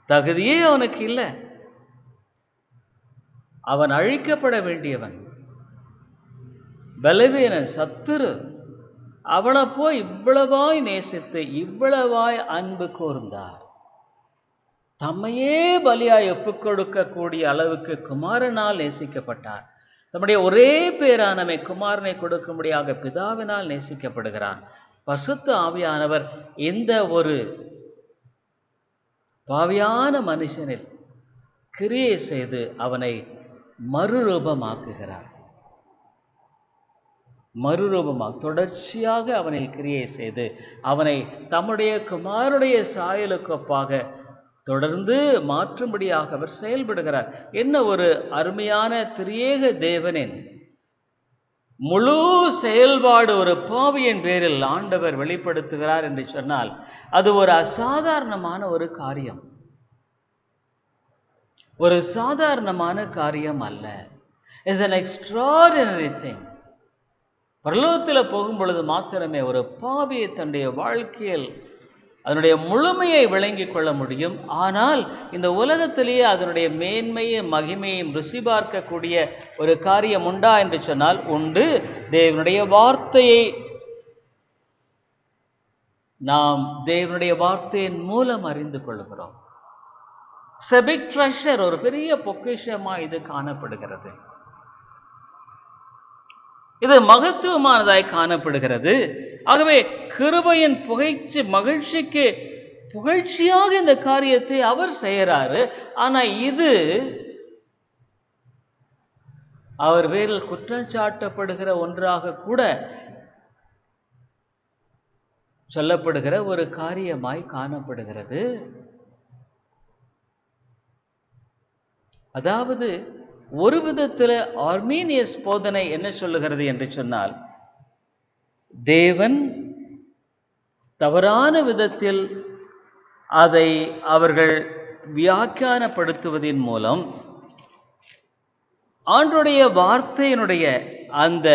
தகுதியே அவனுக்கு இல்லை. அவன் அழிக்கப்பட வேண்டியவன், பலவீனன், சத்துரு. அவனை போய் இவ்வளவாய் நேசித்து இவ்வளவாய் அன்பு கூர்ந்தார். தம்மையே பலியாய் ஒப்புக் கொடுக்கக்கூடிய அளவுக்கு குமாரனால் நேசிக்கப்பட்டார். நம்முடைய ஒரே பேரானமை குமாரனை கொடுக்கும்படியாக பிதாவினால் நேசிக்கப்படுகிறான். பரிசுத்த ஆவியானவர் இந்த ஒரு பாவியான மனுஷனில் கிரியை செய்து அவனை மறுரூபமாக்குகிறார். தொடர்ச்சியாக அவனை கிரியை செய்து அவனை தம்முடைய குமாரனுடைய சாயலுக்கு ஒப்பாக தொடர்ந்து மாற்றும்படியாக அவர் செயல்படுகிறார். என்ன ஒரு அருமையான திரியேக தேவனின் முழு செயல்பாடு ஒரு பாவியின் பேரில் ஆண்டவர் வெளிப்படுத்துகிறார் என்று சொன்னால் அது ஒரு அசாதாரணமான ஒரு காரியம், ஒரு சாதாரணமான காரியம் அல்ல. Is an extraordinary thing. பரலோகத்தில் போகும் பொழுது மாத்திரமே ஒரு பாவியை தன்னுடைய வாழ்க்கையில் அதனுடைய முழுமையை விளங்கி கொள்ள முடியும். ஆனால் இந்த உலகத்திலேயே அதனுடைய மேன்மையும் மகிமையும் ருசி பார்க்கக்கூடிய ஒரு காரியம் உண்டா என்று சொன்னால் உண்டு. தேவனுடைய வார்த்தையை நாம் தேவனுடைய வார்த்தையின் மூலம் அறிந்து கொள்கிறோம். செபிக் ட்ரெஷர், ஒரு பெரிய பொக்கிஷமா இது காணப்படுகிறது. இது மகத்துவமானதாய் காணப்படுகிறது. ஆகவே கிருபையின் மகிழ்ச்சிக்கு புகழ்ச்சியாக இந்த காரியத்தை அவர் செய்கிறாரு. ஆனா இது அவர் பேரில் குற்றம் சாட்டப்படுகிற ஒன்றாக கூட சொல்லப்படுகிற ஒரு காரியமாய் காணப்படுகிறது. அதாவது ஒரு விதத்தில் ஆர்மீனியஸ் போதனை என்ன சொல்லுகிறது என்று சொன்னால், தேவன் தவறான விதத்தில் அதை அவர்கள் வியாக்கியானப்படுத்துவதன் மூலம் ஆண்டவருடைய வார்த்தையினுடைய அந்த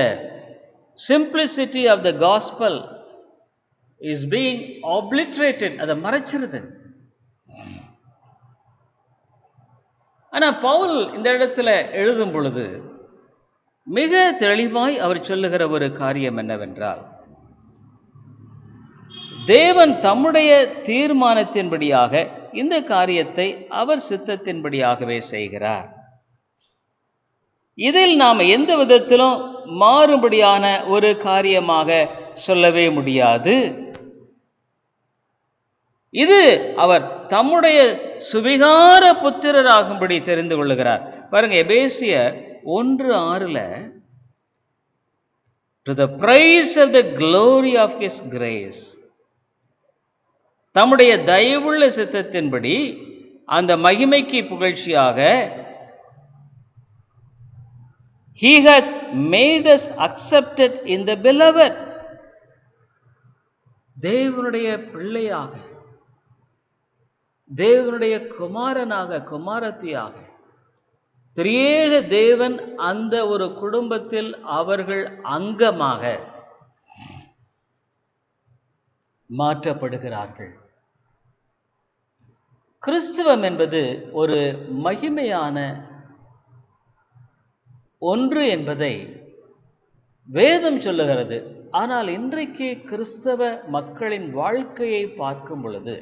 simplicity of the gospel is being obliterated, அதை மறைச்சிருது. ஆனா பவுல் இந்த இடத்துல எழுதும் பொழுது மிக தெளிவாய் அவர் சொல்லுகிற ஒரு காரியம் என்னவென்றால், தேவன் தம்முடைய தீர்மானத்தின்படியாக இந்த காரியத்தை அவர் சித்தத்தின்படியாகவே செய்கிறார். இதில் நாம் எந்த விதத்திலும் மாறுபடியான ஒரு காரியமாக சொல்லவே முடியாது. இது அவர் தம்முடைய சுவிகார புத்திரராகும்படி தெரிந்து கொள்ளுகிறார். பாருங்க, எபேசியர் 1:6 to the praise of the glory of his grace, தம்முடைய தயவுள்ள சித்தத்தின்படி அந்த மகிமைக்கு புகழ்ச்சியாக he hath made us accepted in the beloved, தேவனுடைய பிள்ளையாக, தேவனுடைய குமாரனாக, குமாரத்தியாக, திரியேக தேவன் அந்த ஒரு குடும்பத்தில் அவர்கள் அங்கமாக மாற்றப்படுகிறார்கள். கிறிஸ்துவம் என்பது ஒரு மகிமையான ஒன்று என்பதை வேதம் சொல்லுகிறது. ஆனால் இன்றைக்கு கிறிஸ்தவ மக்களின் வாழ்க்கையை பார்க்கும் பொழுது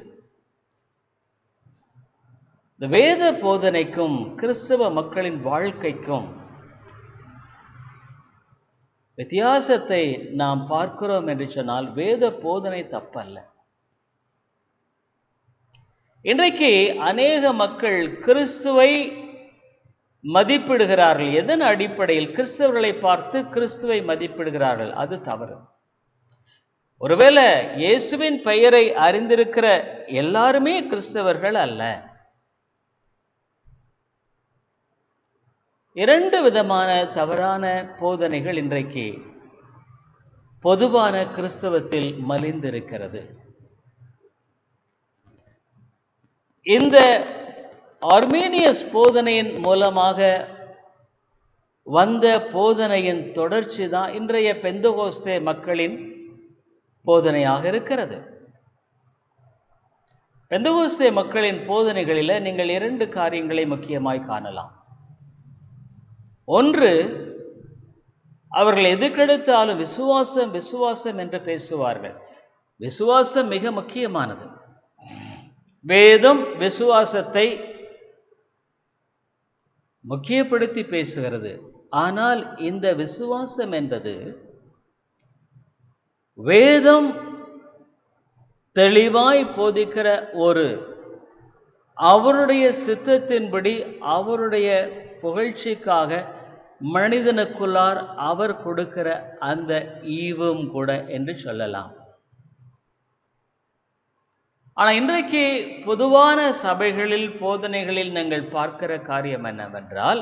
இந்த வேத போதனைக்கும் கிறிஸ்தவ மக்களின் வாழ்க்கைக்கும் வித்தியாசத்தை நாம் பார்க்கிறோம் என்று சொன்னால் வேத போதனை தப்பல்ல. இன்றைக்கு அநேக மக்கள் கிறிஸ்துவை மதிப்பிடுகிறார்கள். எதன் அடிப்படையில்? கிறிஸ்தவர்களை பார்த்து கிறிஸ்துவை மதிப்பிடுகிறார்கள். அது தவறு. ஒருவேளை இயேசுவின் பெயரை அறிந்திருக்கிற எல்லாருமே கிறிஸ்தவர்கள் அல்ல. இரண்டு விதமான தவறான போதனைகள் இன்றைக்கு பொதுவான கிறிஸ்தவத்தில் மலிந்திருக்கிறது. இந்த ஆர்மேனியஸ் போதனையின் மூலமாக வந்த போதனையின் தொடர்ச்சி தான் இன்றைய பெந்தகோஸ்தே மக்களின் போதனையாக இருக்கிறது. பெந்தகோஸ்தே மக்களின் போதனைகளில் நீங்கள் இரண்டு காரியங்களை முக்கியமாய் காணலாம். ஒன்று, அவர்கள் எதுக்கெடுத்தாலும் விசுவாசம் விசுவாசம் என்று பேசுவார்கள். விசுவாசம் மிக முக்கியமானது. வேதம் விசுவாசத்தை முக்கியப்படுத்தி பேசுகிறது. ஆனால் இந்த விசுவாசம் என்பது வேதம் தெளிவாய் போதிக்கிற ஒரு அவருடைய சித்தத்தின்படி அவருடைய புகழ்ச்சிக்காக மனிதனுக்குள்ளார் அவர் கொடுக்கிற அந்த ஈவும் கூட என்று சொல்லலாம். ஆனால் இன்றைக்கு பொதுவான சபைகளில் போதனைகளில் நீங்கள் பார்க்கிற காரியம் என்னவென்றால்,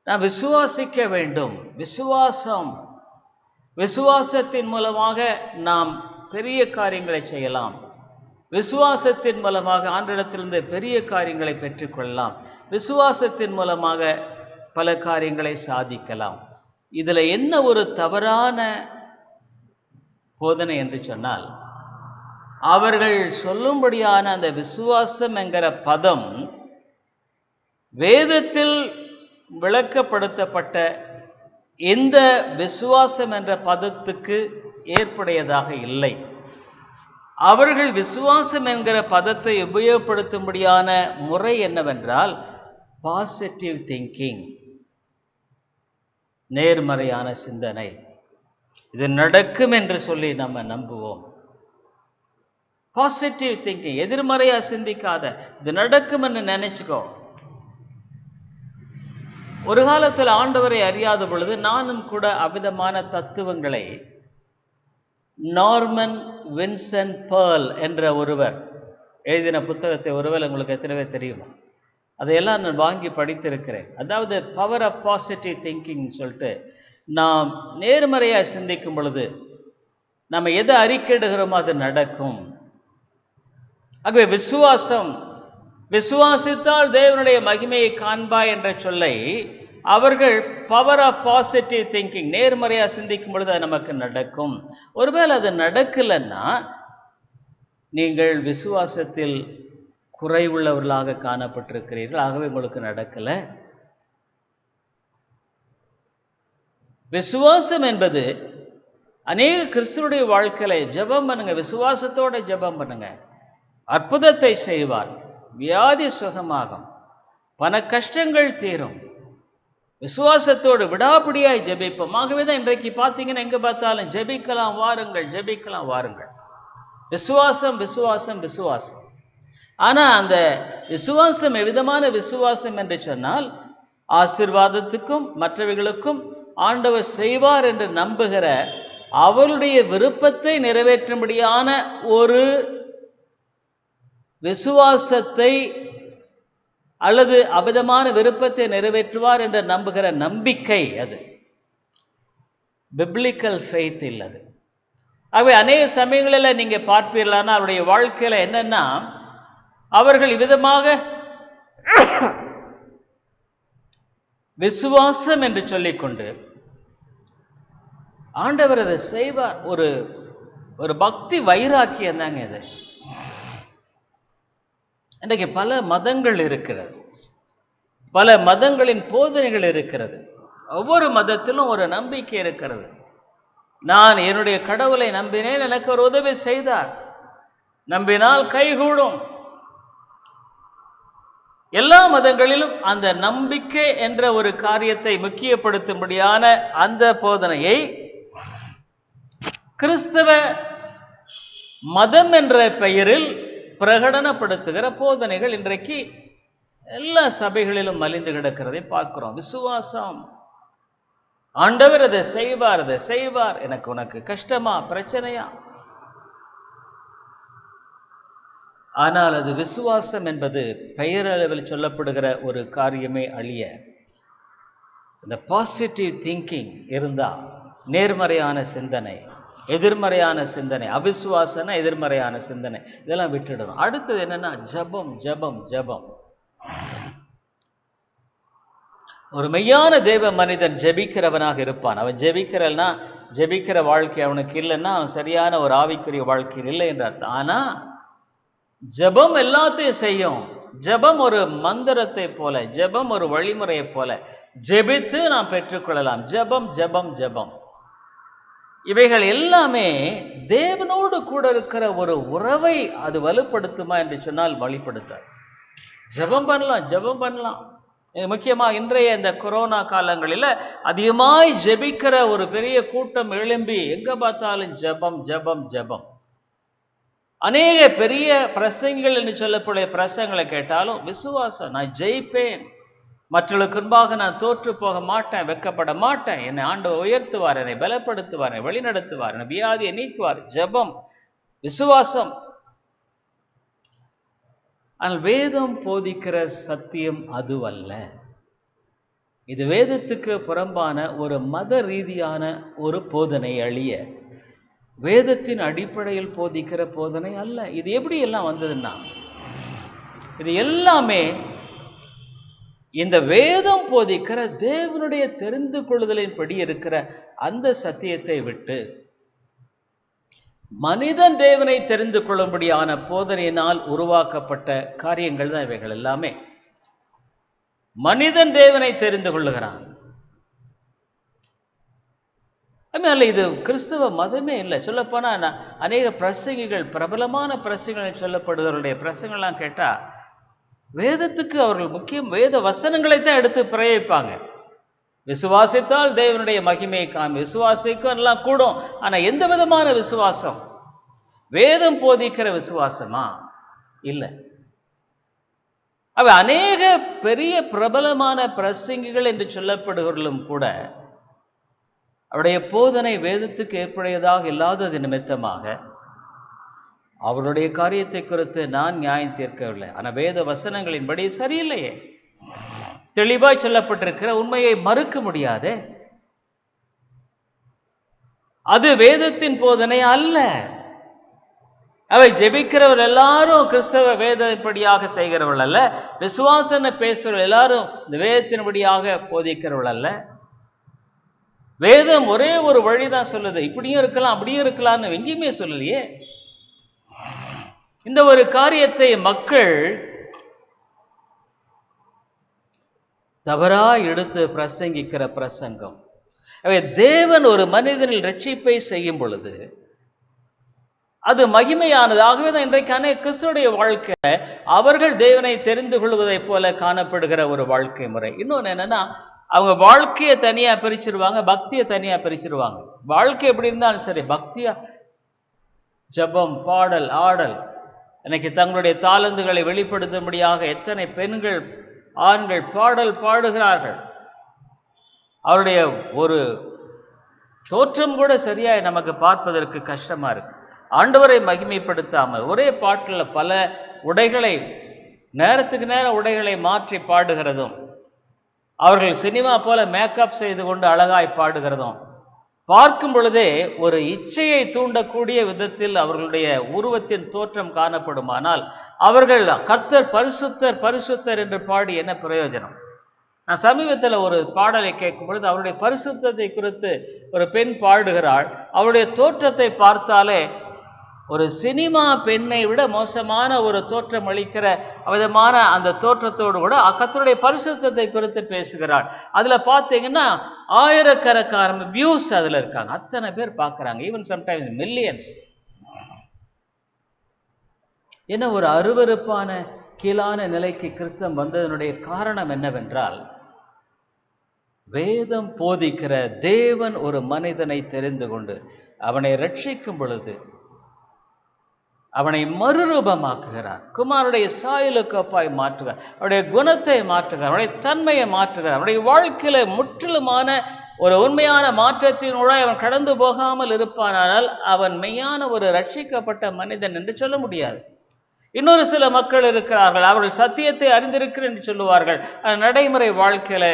நாம் விசுவாசிக்க வேண்டும், விசுவாசத்தின் மூலமாக நாம் பெரிய காரியங்களை செய்யலாம், விசுவாசத்தின் மூலமாக ஆண்டவரிடத்திலிருந்து பெரிய காரியங்களை பெற்றுக்கொள்ளலாம், விசுவாசத்தின் மூலமாக பல காரியங்களை சாதிக்கலாம். இதில் என்ன ஒரு தவறான போதனை என்று சொன்னால், அவர்கள் சொல்லும்படியான அந்த விசுவாசம் என்கிற பதம் வேதத்தில் விளக்கப்படுத்தப்பட்ட இந்த விசுவாசம் என்ற பதத்துக்கு ஏற்புடையதாக இல்லை. அவர்கள் விசுவாசம் என்கிற பதத்தை உபயோகப்படுத்தும்படியான முறை என்னவென்றால் பாசிட்டிவ் திங்கிங், நேர்மறையான சிந்தனை. இது நடக்கும் என்று சொல்லி நம்ம நம்புவோம். பாசிட்டிவ் திங்கிங், எதிர்மறையா சிந்திக்காத, இது நடக்கும் என்று நினைச்சுக்கோ. ஒரு காலத்தில் ஆண்டவரை அறியாத பொழுது நானும் கூட அவ்விதமான தத்துவங்களை நார்மன் வின்சென்ட் பெர்ல் என்ற ஒருவர் எழுதின புத்தகத்தை ஒருவேளை உங்களுக்கு எத்தனைவே தெரியுமா? அதையெல்லாம் நான் வாங்கி படித்திருக்கிறேன். அதாவது பவர் ஆஃப் பாசிட்டிவ் திங்கிங் சொல்லிட்டு, நாம் நேர்மறையாக சிந்திக்கும் பொழுது நம்ம எதை அறிக்கையிடுகிறோமோ அது நடக்கும். ஆகவே விசுவாசித்தால் தேவனுடைய மகிமையை காண்பாய் என்ற சொல்லை அவர்கள் பவர் ஆஃப் பாசிட்டிவ் திங்கிங், நேர்மறையாக சிந்திக்கும் பொழுது அது நமக்கு நடக்கும். ஒருவேளை அது நடக்கலைன்னா நீங்கள் விசுவாசத்தில் குறைவுள்ளவர்களாக காணப்பட்டிருக்கிறீர்கள், ஆகவே உங்களுக்கு நடக்கலை. விசுவாசம் என்பது அநேக கிறிஸ்துவனுடைய வாழ்க்கையில ஜெபம் பண்ணுங்க, விசுவாசத்தோட ஜெபம் பண்ணுங்க, அற்புதத்தை செய்வார், வியாதி சுகமாகும், பண கஷ்டங்கள் தீரும், விசுவாசத்தோடு விடாப்பிடியாய் ஜெபிப்போம். ஆகவேதான் இன்றைக்கு பார்த்தீங்கன்னா எங்க பார்த்தாலும் ஜெபிக்கலாம் வாருங்கள், ஜெபிக்கலாம் வாருங்கள். விசுவாசம் விசுவாசம் விசுவாசம். ஆனா அந்த விசுவாசம் எவ்விதமான விசுவாசம் என்று சொன்னால், ஆசீர்வாதத்துக்கும் மற்றவைகளுக்கும் ஆண்டவர் செய்வார் என்று நம்புகிற அவருடைய விருப்பத்தை நிறைவேற்றும்படியான ஒரு விசுவாசத்தை, அல்லது அபிதமான விருப்பத்தை நிறைவேற்றுவார் என்று நம்புகிற நம்பிக்கை. அது பிப்ளிக்கல் ஃபெய்த் இல்லது. ஆகவே அநேக சமயங்களில் நீங்க பார்ப்பீர்களானா அவருடைய வாழ்க்கையில என்னன்னா, அவர்கள் விதமாக விசுவாசம் என்று சொல்லிக்கொண்டு ஆண்டவர் அதை செய்வார். ஒரு பக்தி வைராக்கியம் தாங்க இது. இன்றைக்கு பல மதங்கள் இருக்கிறது, பல மதங்களின் போதனைகள் இருக்கிறது. ஒவ்வொரு மதத்திலும் ஒரு நம்பிக்கை இருக்கிறது. நான் என்னுடைய கடவுளை நம்பினேன், எனக்கு ஒரு உதவி செய்தார், நம்பினால் கைகூடும். எல்லா மதங்களிலும் அந்த நம்பிக்கை என்ற ஒரு காரியத்தை முக்கியப்படுத்தும்படியான அந்த போதனையை கிறிஸ்தவ மதம் என்ற பெயரில் பிரகடனப்படுத்துகிற போதனைகள் இன்றைக்கு எல்லா சபைகளிலும் மலிந்து கிடக்கிறதை பார்க்கிறோம். விசுவாசம், ஆண்டவர் அதை செய்வார், அதை செய்வார். எனக்கு உனக்கு கஷ்டமா, பிரச்சனையா? ஆனால் அது விசுவாசம் என்பது பெயரளவில் சொல்லப்படுகிற ஒரு காரியமே அழிய, இந்த பாசிட்டிவ் திங்கிங் இருந்தா, நேர்மறையான சிந்தனை, எதிர்மறையான சிந்தனை, அவிசுவாசன எதிர்மறையான சிந்தனை, இதெல்லாம் விட்டுடணும். அடுத்தது என்னன்னா ஜபம் ஜபம் ஜபம். ஒரு மெய்யான தேவ மனிதன் ஜெபிக்கிறவனாக இருப்பான். அவன் ஜெபிக்கிற வாழ்க்கை அவனுக்கு இல்லைன்னா அவன் சரியான ஒரு ஆவிக்குரிய வாழ்க்கையில் இல்லை என்ற அர்த்தம். ஆனா ஜபம் எல்லாத்தையும் செய்யும். ஜபம் ஒரு மந்திரத்தை போல, ஜபம் ஒரு வழிமுறையை போல ஜெபித்து நாம் பெற்றுக்கொள்ளலாம். ஜபம் ஜபம் ஜபம் இவைகள் எல்லாமே தேவனோடு கூட இருக்கிற ஒரு உறவை அது வலுப்படுத்துமா என்று சொன்னால் வலுப்படுத்தாது. ஜபம் பண்ணலாம், ஜபம் பண்ணலாம். முக்கியமா இன்றைய இந்த கொரோனா காலங்களில் அதிகமாய் ஜெபிக்கிற ஒரு பெரிய கூட்டம் எழும்பி எங்க பார்த்தாலும் ஜபம் ஜபம் ஜபம். அநேக பெரிய பிரசங்கள் என்று சொல்லக்கூடிய பிரசங்களை கேட்டாலும் விசுவாசம், நான் ஜெயிப்பேன், மற்றவர்களுக்கு முன்பாக நான் தோற்று போக மாட்டேன், வெக்கப்பட மாட்டேன், என்னை ஆண்டவர் உயர்த்துவார், என்னை பலப்படுத்துவார், என்னை வழிநடத்துவார், என்னை வியாதியை நீக்குவார். ஜபம் விசுவாசம். ஆனால் வேதம் போதிக்கிற சத்தியம் அதுவல்ல. இது வேதத்துக்கு புறம்பான ஒரு மத ரீதியான ஒரு போதனை அழிய, வேதத்தின் அடிப்படையில் போதிக்கிற போதனை அல்ல. இது எப்படி எல்லாம் வந்ததுன்னா, இது எல்லாமே இந்த வேதம் போதிக்கிற தேவனுடைய தெரிந்து கொள்ளுதலின் படி இருக்கிற அந்த சத்தியத்தை விட்டு மனிதன் தேவனை தெரிந்து கொள்ளும்படியான போதனையினால் உருவாக்கப்பட்ட காரியங்கள் தான் இவைகள் எல்லாமே. மனிதன் தேவனை தெரிந்து கொள்ளுகிறான். அதனால இது கிறிஸ்தவ மதமே இல்லை. சொல்லப்போனா அநேக பிரசங்கிகள், பிரபலமான பிரசங்கிகள் சொல்லப்படுகிறவருடைய பிரசங்கள்லாம் கேட்டா வேதத்துக்கு அவர்கள் முக்கியம் வேத வசனங்களைத்தான் எடுத்து பிரயோகிப்பாங்க. விசுவாசித்தால் தேவனுடைய மகிமையை காமி, விசுவாசிக்கும் எல்லாம் கூடும். ஆனா எந்த விதமான விசுவாசம்? வேதம் போதிக்கிற விசுவாசமா? இல்லை. அவ அநேக பெரிய பிரபலமான பிரசங்கிகள் என்று சொல்லப்படுகிறவர்களும் கூட அவருடைய போதனை வேதத்துக்கு ஏற்புடையதாக இல்லாதது நிமித்தமாக அவருடைய காரியத்தை குறித்து நான் நியாயம் தீர்க்கவில்லை. ஆனால் வேத வசனங்களின்படி சரியில்லையே, தெளிவாய் சொல்லப்பட்டிருக்கிற உண்மையை மறுக்க முடியாதே. அது வேதத்தின் போதனை அல்ல. அவை ஜெபிக்கிறவர் எல்லாரும் கிறிஸ்தவ வேதப்படியாக செய்கிறவர்கள் அல்ல. விசுவாசன பேசுகிறவர்கள் எல்லாரும் இந்த வேதத்தின்படியாக போதிக்கிறவர்கள் அல்ல. வேதம் ஒரே ஒரு வழிதான் சொல்லுது, இப்படியும் இருக்கலாம் அப்படியும் இருக்கலாம்னு எங்கேயுமே சொல்லலையே. இந்த ஒரு காரியத்தை மக்கள் தவறா எடுத்து பிரசங்கிக்கிற பிரசங்கம். தேவன் ஒரு மனிதனில் ரட்சிப்பை செய்யும் பொழுது அது மகிமையானது. ஆகவே தான் இன்றைக்கான கிறிஸ்துடைய வாழ்க்கை அவர்கள் தேவனை தெரிந்து கொள்வதை போல காணப்படுகிற ஒரு வாழ்க்கை முறை. இன்னொன்று என்னன்னா, அவங்க வாழ்க்கையை தனியா பிரிச்சிருவாங்க, பக்தியை தனியா பிரிச்சிருவாங்க. வாழ்க்கை எப்படி இருந்தாலும் சரி, பக்தியா ஜபம், பாடல், ஆடல். இன்னைக்கு தங்களுடைய தாளந்துகளை வெளிப்படுத்தும்படியாக எத்தனை பெண்கள், ஆண்கள் பாடல் பாடுகிறார்கள். அவருடைய ஒரு தோற்றம் கூட சரியாய் நமக்கு பார்ப்பதற்கு கஷ்டமா இருக்கு. ஆண்டவரை மகிமைப்படுத்தாமல் ஒரே பாட்டில் பல உடைகளை, நேரத்துக்கு நேரம் உடைகளை மாற்றி பாடுகிறதும், அவர்கள் சினிமா போல மேக்கப் செய்து கொண்டு அழகாய் பாடுகிறதும் பார்க்கும் பொழுதே ஒரு இச்சையை தூண்டக்கூடிய விதத்தில் அவர்களுடைய உருவத்தின் தோற்றம் காணப்படுமானால் அவர்கள் கர்த்தர் பரிசுத்தர் பரிசுத்தர் என்று பாடி என்ன பிரயோஜனம்? நான் சமீபத்தில் ஒரு பாடலை கேட்கும் பொழுது அவருடைய பரிசுத்தத்தை குறித்து ஒரு பெண் பாடுகிறாள். அவருடைய தோற்றத்தை பார்த்தாலே ஒரு சினிமா பெண்ணை விட மோசமான ஒரு தோற்றம் அளிக்கிற விதமான அந்த தோற்றத்தோடு கூட கர்த்தருடைய பரிசுத்தத்தை குறித்து பேசுகிறாள். அதுல பார்த்தீங்கன்னா ஆயிரக்கணக்கான வியூஸ் அதுல இருக்காங்க, அத்தனை பேர் பார்க்கறாங்க, ஈவன் சம்டைம்ஸ் மில்லியன்ஸ். என்ன ஒரு அருவருப்பான கீழான நிலைக்கு கிறிஸ்தவம் வந்ததனுடைய காரணம் என்னவென்றால், வேதம் போதிக்கிற தேவன் ஒரு மனிதனை தெரிந்து கொண்டு அவனை ரட்சிக்கும் பொழுது அவனை மறுரூபமாக்குகிறார், குமாரனுடைய சாயலுக்கு ஒப்பாய் மாற்றுகிறார், அவருடைய குணத்தை மாற்றுகிறார், அவருடைய தன்மையை மாற்றுகிறார். அவருடைய வாழ்க்கையில முற்றிலுமான ஒரு உண்மையான மாற்றத்தினூடாக அவன் கடந்து போகாமல் இருப்பானால் அவன் மெய்யான ஒரு ரட்சிக்கப்பட்ட மனிதன் என்று சொல்ல முடியாது. இன்னொரு சில மக்கள் இருக்கிறார்கள், அவர்கள் சத்தியத்தை அறிந்திருக்கிறேன் என்று சொல்லுவார்கள், நடைமுறை வாழ்க்கையில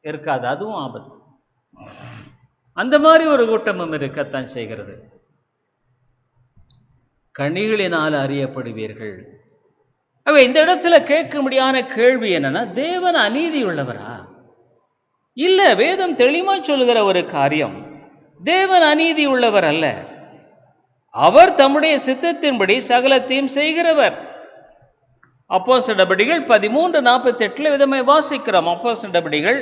இருக்காது, அதுவும் ஆபத்து. அந்த மாதிரி ஒரு கூட்டமும் இருக்கத்தான் செய்கிறது. கனிகளினால் அறியப்படுவீர்கள். இந்த இடத்துல கேட்கும்படியான கேள்வி என்னன்னா, தேவன் அநீதி உள்ளவரா? இல்ல, வேதம் தெளிவா சொல்லுகிற ஒரு காரியம், தேவன் அநீதி உள்ளவர் அல்ல, அவர் தம்முடைய சித்தத்தின்படி சகலத்தையும் செய்கிறவர். அப்போஸ்தலர் நடபடிகள் 13:48 விதமாய் வாசிக்கிறோம். அப்போஸ்தலர் நடபடிகள்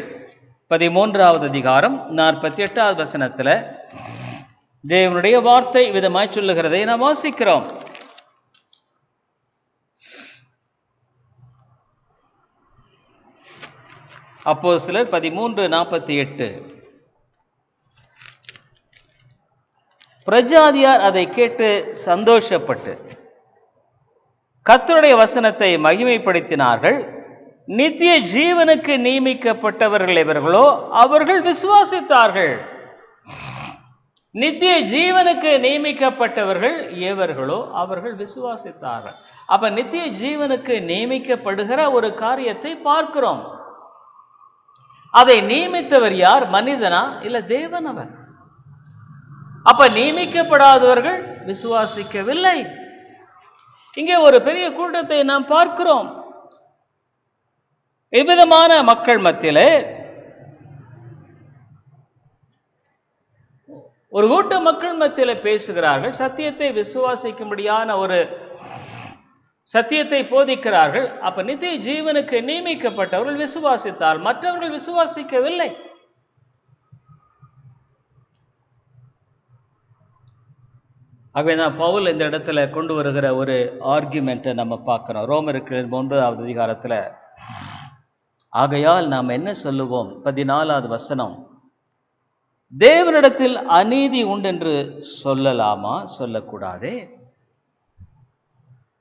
13வது அதிகாரம் 48வது வசனத்துல தேவனுடைய வார்த்தை விதமாய் சொல்லுகிறதை நாம் வாசிக்கிறோம். அப்போஸ்தலர் 13:48. பிரஜாதியார் அதை கேட்டு சந்தோஷப்பட்டு கர்த்தருடைய வசனத்தை மகிமைப்படுத்தினார்கள். நித்திய ஜீவனுக்கு நியமிக்கப்பட்டவர்கள் எவர்களோ அவர்கள் விசுவாசித்தார்கள். நித்திய ஜீவனுக்கு நியமிக்கப்பட்டவர்கள் எவர்களோ அவர்கள் விசுவாசித்தார்கள். அப்ப நித்திய ஜீவனுக்கு நியமிக்கப்படுகிற ஒரு காரியத்தை பார்க்கிறோம். அதை நியமித்தவர் யார்? மனிதனா? இல்ல தேவன் அவர். அப்ப நியமிக்கப்படாதவர்கள் விசுவாசிக்கவில்லை. இங்கே ஒரு பெரிய கூட்டத்தை நாம் பார்க்கிறோம். எவ்விதமான மக்கள் மத்தியிலே ஒரு கூட்ட மக்கள் மத்தியில பேசுகிறார்கள், சத்தியத்தை விசுவாசிக்கும்படியான ஒரு சத்தியத்தை போதிக்கிறார்கள். அப்ப நித்திய ஜீவனுக்கு நியமிக்கப்பட்டவர்கள் விசுவாசித்தார், மற்றவர்கள் விசுவாசிக்கவில்லை. ஆகவேதான் பவுல் இந்த இடத்துல கொண்டு வருகிற ஒரு ஆர்குமெண்ட்டை நம்ம பார்க்கிறோம். ரோமருக்கு 1வது அதிகாரத்துல, ஆகையால் நாம் என்ன சொல்லுவோம்? 14வது வசனம், தேவனிடத்தில் அநீதி உண்டென்று சொல்லலாமா? சொல்லக்கூடாதே.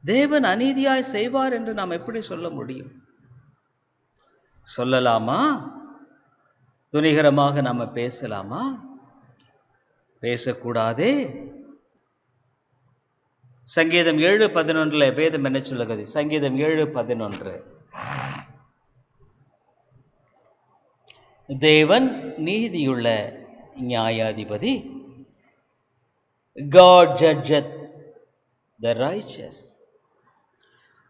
தேவன் அநீதியாய் செய்வார் என்று நாம் எப்படி சொல்ல முடியும்? சொல்லலாமா? துணிகரமாக நாம பேசலாமா? பேசக்கூடாதே. சங்கீதம் 7:11 வேதம் என்ன சொல்லுகிறது? சங்கீதம் 7:11, தேவன் நீதியுள்ள நியாயாதிபதி, God judgeth the righteous.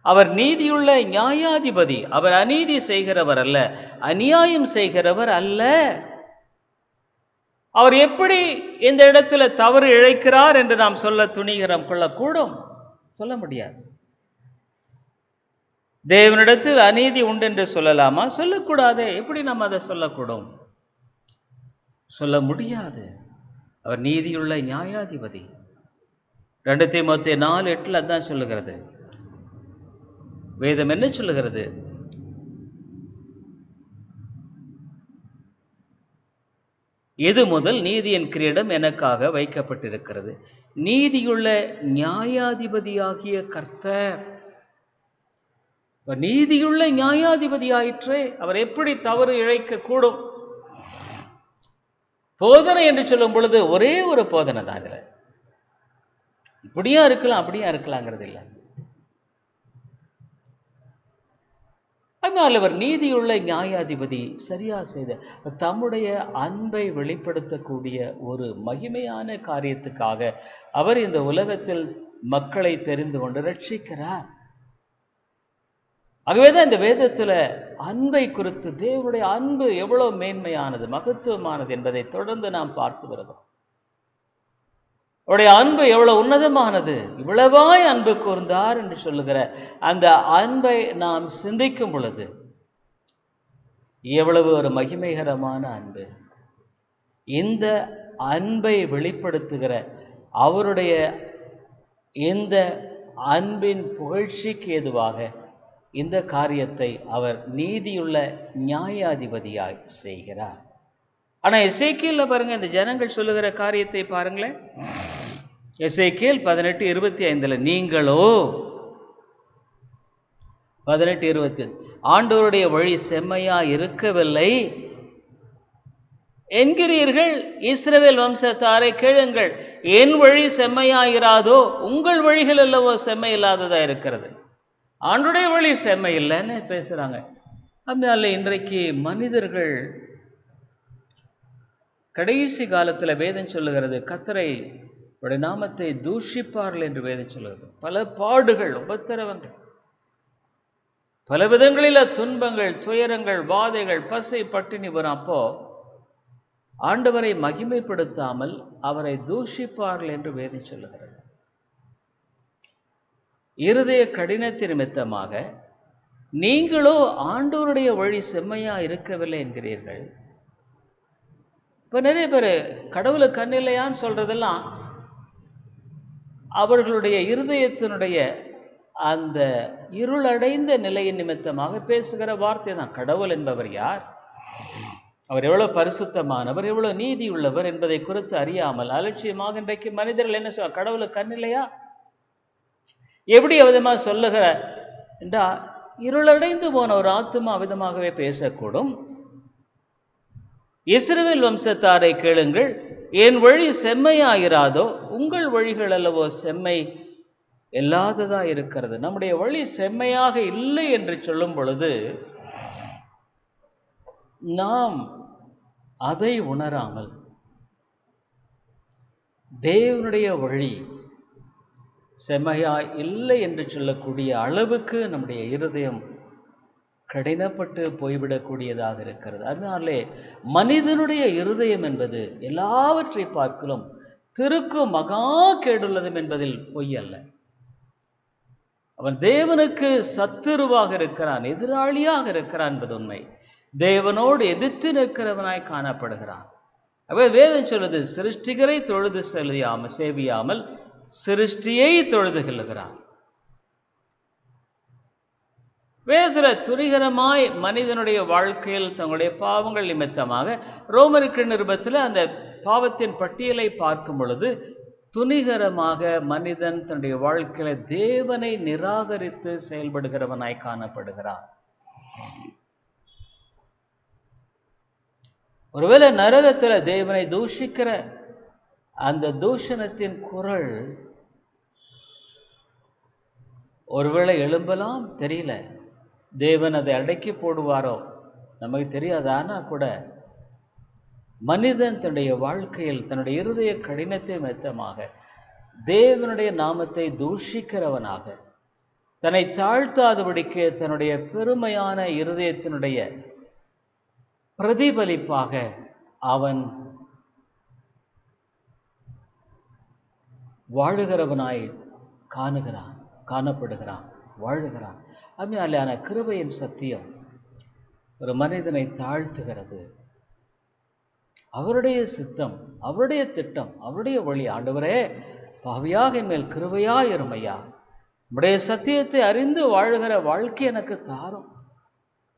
அவர் நீதியுள்ள நியாயாதிபதி, அவர் அநீதி செய்கிறவர் அல்ல, அநியாயம் செய்கிறவர் அல்ல. அவர் எப்படி இந்த இடத்துல தவறு இழைக்கிறார் என்று நாம் சொல்ல துணிகரம் கொள்ளக்கூடும்? சொல்ல முடியாது. தேவனிடத்தில் அநீதி உண்டென்று சொல்லலாமா? சொல்லக்கூடாதே. எப்படி நாம் அதை சொல்லக்கூடும்? சொல்ல முடியாது. அவர் நீதியுள்ள நியாயாதிபதி. 2 தீமோத்தேயு 4:8 அதான் சொல்லுகிறது. வேதம் என்ன சொல்லுகிறது? இது முதல் நீதியின் கிரீடம் எனக்காக வைக்கப்பட்டிருக்கிறது. நீதியுள்ள நியாயாதிபதியாகிய கர்த்தர். நீதியுள்ள நியாயாதிபதி ஆயிற்றே, அவர் எப்படி தவறு இழைக்க கூடும்? போதனை என்று சொல்லும் பொழுது ஒரே ஒரு போதனை தான். இதுல இப்படியா இருக்கலாம் அப்படியா இருக்கலாங்கிறது இல்லை. அதனால் அவர் நீதியுள்ள நியாயாதிபதி. சரியா செய்த தம்முடைய அன்பை வெளிப்படுத்தக்கூடிய ஒரு மகிமையான காரியத்துக்காக அவர் இந்த உலகத்தில் மக்களை தெரிந்து கொண்டு ரட்சிக்கிறார். ஆகவேதான் இந்த வேதத்துல அன்பை குறித்து, தேவனுடைய அன்பு எவ்வளவு மேன்மையானது, மகத்துவமானது என்பதை தொடர்ந்து நாம் பார்த்து வருகிறோம். அவருடைய அன்பு எவ்வளவு உன்னதமானது, இவ்வளவாய் அன்பு கூர்ந்தார் என்று சொல்லுகிற அந்த அன்பை நாம் சிந்திக்கும் பொழுது எவ்வளவு ஒரு மகிமைகரமான அன்பு. இந்த அன்பை வெளிப்படுத்துகிற அவருடைய இந்த அன்பின் புகழ்ச்சிக்கு ஏதுவாக இந்த காரியத்தை அவர் நீதியுள்ள நியாயாதிபதியாய் செய்கிறார். ஆனா எசேக்கியேல்ல பாருங்க, இந்த ஜனங்கள் சொல்லுகிற காரியத்தை பாருங்களேன். எசேக்கியேல் 18:25 நீங்களோ 18:25 ஆண்டவருடைய வழி செம்மையா இருக்கவில்லை என்கிறீர்கள். இஸ்ரவேல் வம்சத்தாரை கேளுங்கள், என் வழி செம்மையாயிராதோ? உங்கள் வழிகள் அல்லவோ செம்மை இல்லாததா இருக்கிறது. ஆண்டவருடைய வழி செம்மை இல்லைன்னு பேசுறாங்க. அதனால இன்றைக்கு மனிதர்கள் கடைசி காலத்துல வேதம் சொல்லுகிறது, கர்த்தரை உடைய நாமத்தை தூஷிப்பார்கள் என்று வேதம் சொல்லுகிறது. பல பாடுகள், உபத்திரவங்கள், பல விதங்களில துன்பங்கள், துயரங்கள், வாதைகள், பசை, பட்டினி வரும். அப்போ ஆண்டவரை மகிமைப்படுத்தாமல் அவரை தூஷிப்பார்கள் என்று வேதம் சொல்லுகிறது. இருதய கடினத்தின் நிமித்தமாக நீங்களோ ஆண்டவருடைய வழி செம்மையா இருக்கவில்லை என்கிறீர்கள். இப்ப நிறைய பேர் கடவுளை கண்ணில்லையான்னு சொல்றதெல்லாம் அவர்களுடைய இருதயத்தினுடைய அந்த இருளடைந்த நிலையின் நிமித்தமாக பேசுகிற வார்த்தை தான். கடவுள் என்பவர் யார், அவர் எவ்வளவு பரிசுத்தமானவர், எவ்வளவு நீதி உள்ளவர் என்பதை குறித்து அறியாமல் அலட்சியமாக இன்றைக்கு மனிதர்கள் என்ன சொல்ல, கடவுளை கண்ணில்லையா? எப்படி அவிதமாக சொல்லுகிற என்றா, இருளடைந்து போன ஒரு ஆத்துமா அவிதமாகவே பேசக்கூடும். இஸ்ரவேல் வம்சத்தாரை கேளுங்கள், என் வழி செம்மையாயிராதோ? உங்கள் வழிகள் அல்லவோ செம்மை இல்லாததா இருக்கிறது. நம்முடைய வழி செம்மையாக இல்லை என்று சொல்லும் பொழுது நாம் அதை உணராமல் தேவனுடைய வழி செம்மையா இல்லை என்று சொல்லக்கூடிய அளவுக்கு நம்முடைய இருதயம் கடினப்பட்டு போய்விடக்கூடியதாக இருக்கிறது. அதனாலே மனிதனுடைய இருதயம் என்பது எல்லாவற்றை பார்க்கலும் திருக்கும் மகா கேடுள்ளதும் என்பதில் பொய் அல்ல. அவன் தேவனுக்கு சத்துருவாக இருக்கிறான், எதிராளியாக இருக்கிறான் என்பது உண்மை. தேவனோடு எதிர்த்து நிற்கிறவனாய் காணப்படுகிறான். அவை வேதம் சொல்லுது, சிருஷ்டிகரை தொழுது சேவியாமல் சிருஷ்டியை தொழுது கொள்ளுகிறான். வேதத்தில் துணிகரமாய் மனிதனுடைய வாழ்க்கையில் தங்களுடைய பாவங்கள் நிமித்தமாக ரோமருக்கு நிருபத்தில் அந்த பாவத்தின் பட்டியலை பார்க்கும் பொழுது துணிகரமாக மனிதன் தன்னுடைய வாழ்க்கையில தேவனை நிராகரித்து செயல்படுகிறவனாய் காணப்படுகிறான். ஒருவேளை நரகத்தில் தேவனை தூஷிக்கிற அந்த தூஷணத்தின் குரல் ஒருவேளை எழும்பலாம், தெரியல. தேவன் அதை அடக்கி போடுவாரோ நமக்கு தெரியாது. ஆனா கூட மனிதன் தன்னுடைய வாழ்க்கையில் தன்னுடைய இருதய கடினத்தை மெத்தமாக தேவனுடைய நாமத்தை தூஷிக்கிறவனாக, தன்னை தாழ்த்தாதபடிக்கு தன்னுடைய பெருமையான இருதயத்தினுடைய பிரதிபலிப்பாக அவன் வாழுகிறவனாய் காணப்படுகிறான், வாழுகிறான். அதனாலான கிருபையின் சத்தியம் ஒரு மனிதனை தாழ்த்துகிறது. அவருடைய சித்தம், அவருடைய திட்டம், அவருடைய வழி. ஆண்டவரே, பாவியாக என் மேல் கிருபையாயிரும் ஐயா, உம்முடைய சத்தியத்தை அறிந்து வாழுகிற வாழ்க்கை எனக்கு தாரும்.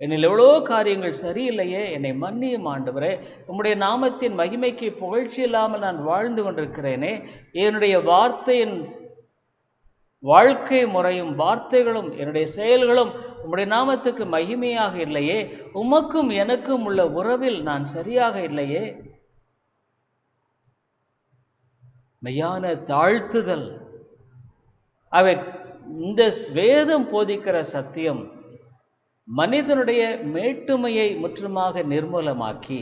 என்னில் எவ்வளோ காரியங்கள் சரியில்லையே, என்னை மன்னியும் ஆண்டவரே. உம்முடைய நாமத்தின் மகிமைக்கு புகழ்ச்சி இல்லாமல் நான் வாழ்ந்து கொண்டிருக்கிறேனே. என்னுடைய வார்த்தையின் வாழ்க்கை முறையும் வார்த்தைகளும் என்னுடைய செயல்களும் உம்முடைய நாமத்துக்கு மகிமையாக இல்லையே. உமக்கும் எனக்கும் உள்ள உறவில் நான் சரியாக இல்லையே. மெய்யான தாழ்த்துதல். அவை இந்த வேதம் போதிக்கிற சத்தியம் மனிதனுடைய மேட்டுமையை முற்றுமாக நிர்மூலமாக்கி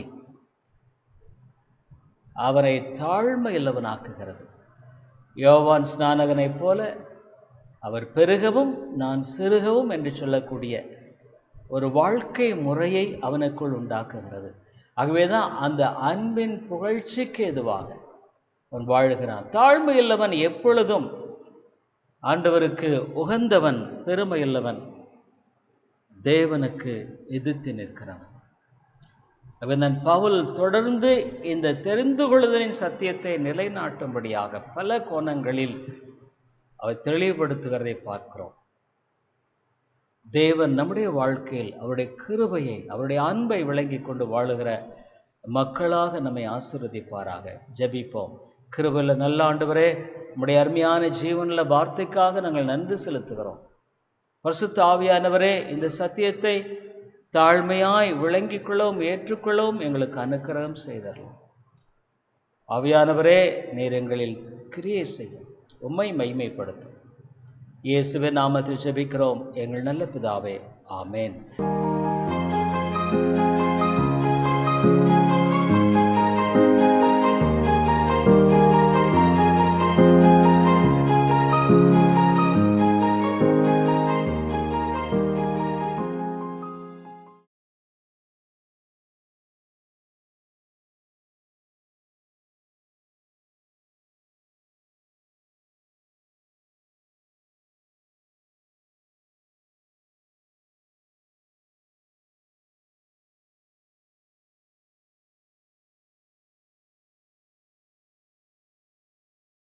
அவரை தாழ்மையுள்ளவனாக்குகிறது. யோவான் ஸ்நானகனைப் போல அவர் பெருகவும் நான் சிறுகவும் என்று சொல்லக்கூடிய ஒரு வாழ்க்கை முறையை அவனுக்குள் உண்டாக்குகிறது. ஆகவேதான் அந்த அன்பின் புகழ்ச்சிக்கு எதுவாக அவன் வாழுகிறான். தாழ்மையுள்ளவன் எப்பொழுதும் ஆண்டவருக்கு உகந்தவன், பெருமையுள்ளவன், தேவனுக்கு எதிர்த்து நிற்கிறவன். அவன் பவுல் தொடர்ந்து இந்த தெரிந்து கொள்ளுதலின் சத்தியத்தை நிலைநாட்டும்படியாக பல கோணங்களில் அவர் தெளிவுபடுத்துகிறதை பார்க்கிறோம். தேவன் நம்முடைய வாழ்க்கையில் அவருடைய கிருபையை, அவருடைய அன்பை விளங்கி கொண்டு வாழுகிற மக்களாக நம்மை ஆசீர்வதிப்பாராக. ஜெபிப்போம். கிருபையுள்ள நல்ல ஆண்டவரே, நம்முடைய அருமையான ஜீவனுள்ள வார்த்தைக்காக நாங்கள் நன்றி செலுத்துகிறோம். பரிசுத்த ஆவியானவரே, இந்த சத்தியத்தை தாழ்மையாய் விளங்கிக் கொள்ளவும் ஏற்றுக்கொள்ளவும் எங்களுக்கு அனுக்கிரகம் செய்தரலாம். ஆவியானவரே, நீர் எங்களில் கிரியை செய்யும், உம்மை மகிமைப்படுத்தும். இயேசுவின் நாமத்தில் ஜெபிக்கிறோம் எங்கள் நல்ல பிதாவே, ஆமேன்.